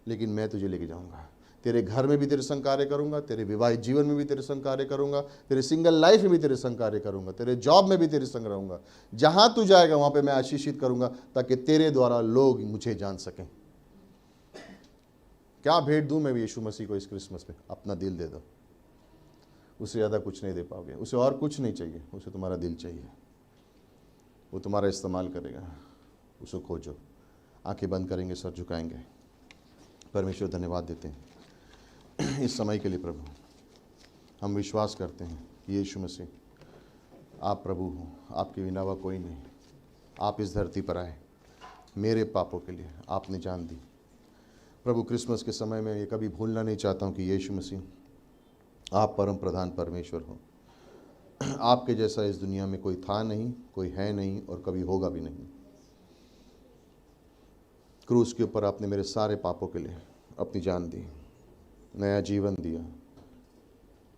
लेकिन मैं तुझे लेके जाऊँगा। तेरे घर में भी तेरे संग कार्य करूँगा, तेरे विवाहित जीवन में भी तेरे संग कार्य करूँगा, तेरे सिंगल लाइफ में भी तेरे संग कार्य करूँगा, तेरे जॉब में भी तेरे संग रहूँगा। जहाँ तू जाएगा वहाँ पे मैं आशीषित करूँगा, ताकि तेरे द्वारा लोग मुझे जान सकें। क्या भेंट दूँ मैं यीशु मसीह को इस क्रिसमस में? अपना दिल दे दो। उससे ज़्यादा कुछ नहीं दे पाओगे। उसे और कुछ नहीं चाहिए, उसे तुम्हारा दिल चाहिए। वो तुम्हारा इस्तेमाल करेगा। उसको खोजो। आंखें बंद करेंगे, सर झुकाएंगे। परमेश्वर धन्यवाद देते हैं इस समय के लिए। प्रभु हम विश्वास करते हैं यीशु मसीह आप प्रभु हो, आपके बिना कोई नहीं। आप इस धरती पर आए, मेरे पापों के लिए आपने जान दी। प्रभु क्रिसमस के समय में ये कभी भूलना नहीं चाहता हूँ कि यीशु मसीह आप परम प्रधान परमेश्वर हो। आपके जैसा इस दुनिया में कोई था नहीं, कोई है नहीं, और कभी होगा भी नहीं। क्रूस के ऊपर आपने मेरे सारे पापों के लिए अपनी जान दी, नया जीवन दिया,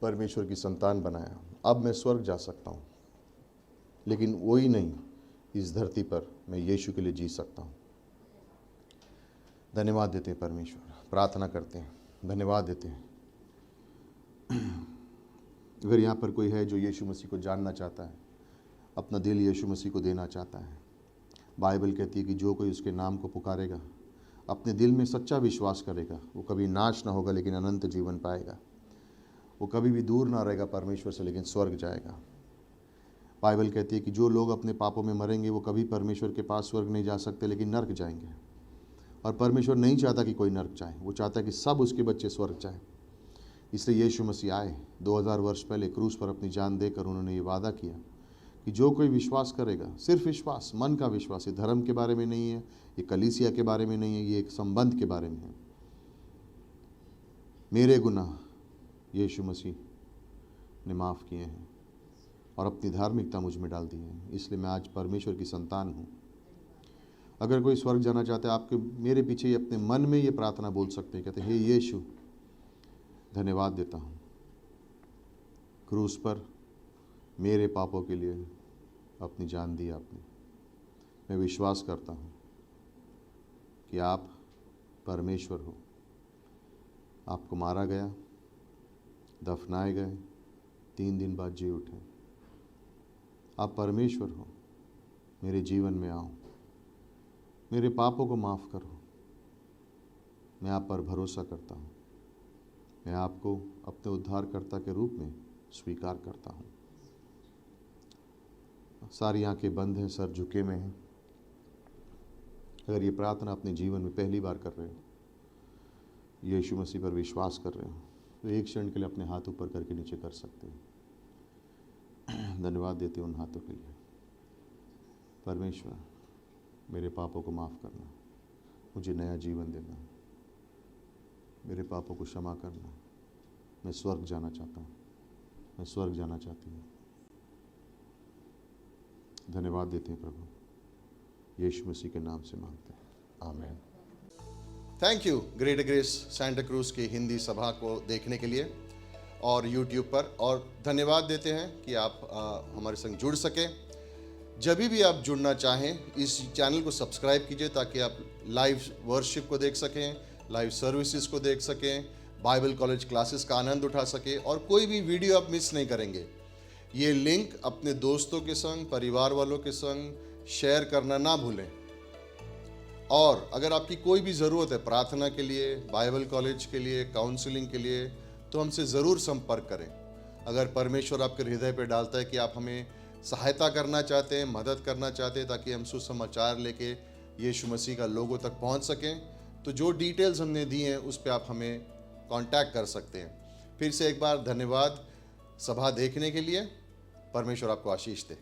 परमेश्वर की संतान बनाया। अब मैं स्वर्ग जा सकता हूँ, लेकिन वही नहीं, इस धरती पर मैं यीशु के लिए जी सकता हूँ। धन्यवाद देते हैं परमेश्वर, प्रार्थना करते हैं, धन्यवाद देते हैं। अगर यहाँ पर कोई है जो यीशु मसीह को जानना चाहता है, अपना दिल यीशु मसीह को देना चाहता है, बाइबल कहती है कि जो कोई उसके नाम को पुकारेगा, अपने दिल में सच्चा विश्वास करेगा, वो कभी नाश ना होगा लेकिन अनंत जीवन पाएगा। वो कभी भी दूर ना रहेगा परमेश्वर से लेकिन स्वर्ग जाएगा। बाइबल कहती है कि जो लोग अपने पापों में मरेंगे वो कभी परमेश्वर के पास स्वर्ग नहीं जा सकते लेकिन नर्क जाएंगे। और परमेश्वर नहीं चाहता कि कोई नर्क जाए, वो चाहता है कि सब उसके बच्चे स्वर्ग जाएं। इसलिए यीशु मसीह आए 2000 वर्ष पहले क्रूस पर अपनी जान देकर उन्होंने ये वादा किया कि जो कोई विश्वास करेगा, सिर्फ विश्वास, मन का विश्वास, ये धर्म के बारे में नहीं है, ये कलीसिया के बारे में नहीं है, ये एक संबंध के बारे में है। मेरे गुनाह यीशु मसीह ने माफ़ किए हैं और अपनी धार्मिकता मुझ में डाल दी है, इसलिए मैं आज परमेश्वर की संतान हूँ। अगर कोई स्वर्ग जाना चाहता है, आपके मेरे पीछे ही अपने मन में ये प्रार्थना बोल सकते हैं, कहते हैं, हे यीशु, धन्यवाद देता हूँ, क्रूस पर मेरे पापों के लिए अपनी जान दी आपने। मैं विश्वास करता हूँ कि आप परमेश्वर हो। आपको मारा गया, दफनाए गए, 3 दिन बाद जी उठे। आप परमेश्वर हो, मेरे जीवन में आओ, मेरे पापों को माफ़ करो। मैं आप पर भरोसा करता हूँ, मैं आपको अपने उद्धारकर्ता के रूप में स्वीकार करता हूँ। सारी आंखें बंद हैं, सर झुके में हैं। अगर ये प्रार्थना अपने जीवन में पहली बार कर रहे हो, यीशु मसीह पर विश्वास कर रहे हो, तो एक क्षण के लिए अपने हाथ ऊपर करके नीचे कर सकते हो। धन्यवाद देते हैं उन हाथों के लिए। परमेश्वर, मेरे पापों को माफ़ करना, मुझे नया जीवन देना, मेरे पापों को क्षमा करना। मैं स्वर्ग जाना चाहता हूँ, मैं स्वर्ग जाना चाहती हूँ। धन्यवाद देते हैं प्रभु, यीशु मसीह के नाम से मांगते हैं, आमीन। Thank you greater grace Santa cruise की हिंदी सभा को देखने के लिए और यूट्यूब पर, और धन्यवाद देते हैं कि आप हमारे संग जुड़ सके। जब भी आप जुड़ना चाहें, इस चैनल को सब्सक्राइब कीजिए ताकि आप लाइव वर्शिप को देख सकें, लाइव सर्विसेज को देख सकें, बाइबल कॉलेज क्लासेस का आनंद उठा सकें और कोई भी वीडियो आप मिस नहीं करेंगे। ये लिंक अपने दोस्तों के संग, परिवार वालों के संग शेयर करना ना भूलें। और अगर आपकी कोई भी ज़रूरत है प्रार्थना के लिए, बाइबल कॉलेज के लिए, काउंसलिंग के लिए, तो हमसे ज़रूर संपर्क करें। अगर परमेश्वर आपके हृदय पर डालता है कि आप हमें सहायता करना चाहते हैं, मदद करना चाहते हैं ताकि हम सुसमाचार लेके यीशु मसीह का लोगों तक पहुंच सकें, तो जो डिटेल्स हमने दी हैं उस पर आप हमें कांटेक्ट कर सकते हैं। फिर से एक बार धन्यवाद सभा देखने के लिए। परमेश्वर आपको आशीष दे।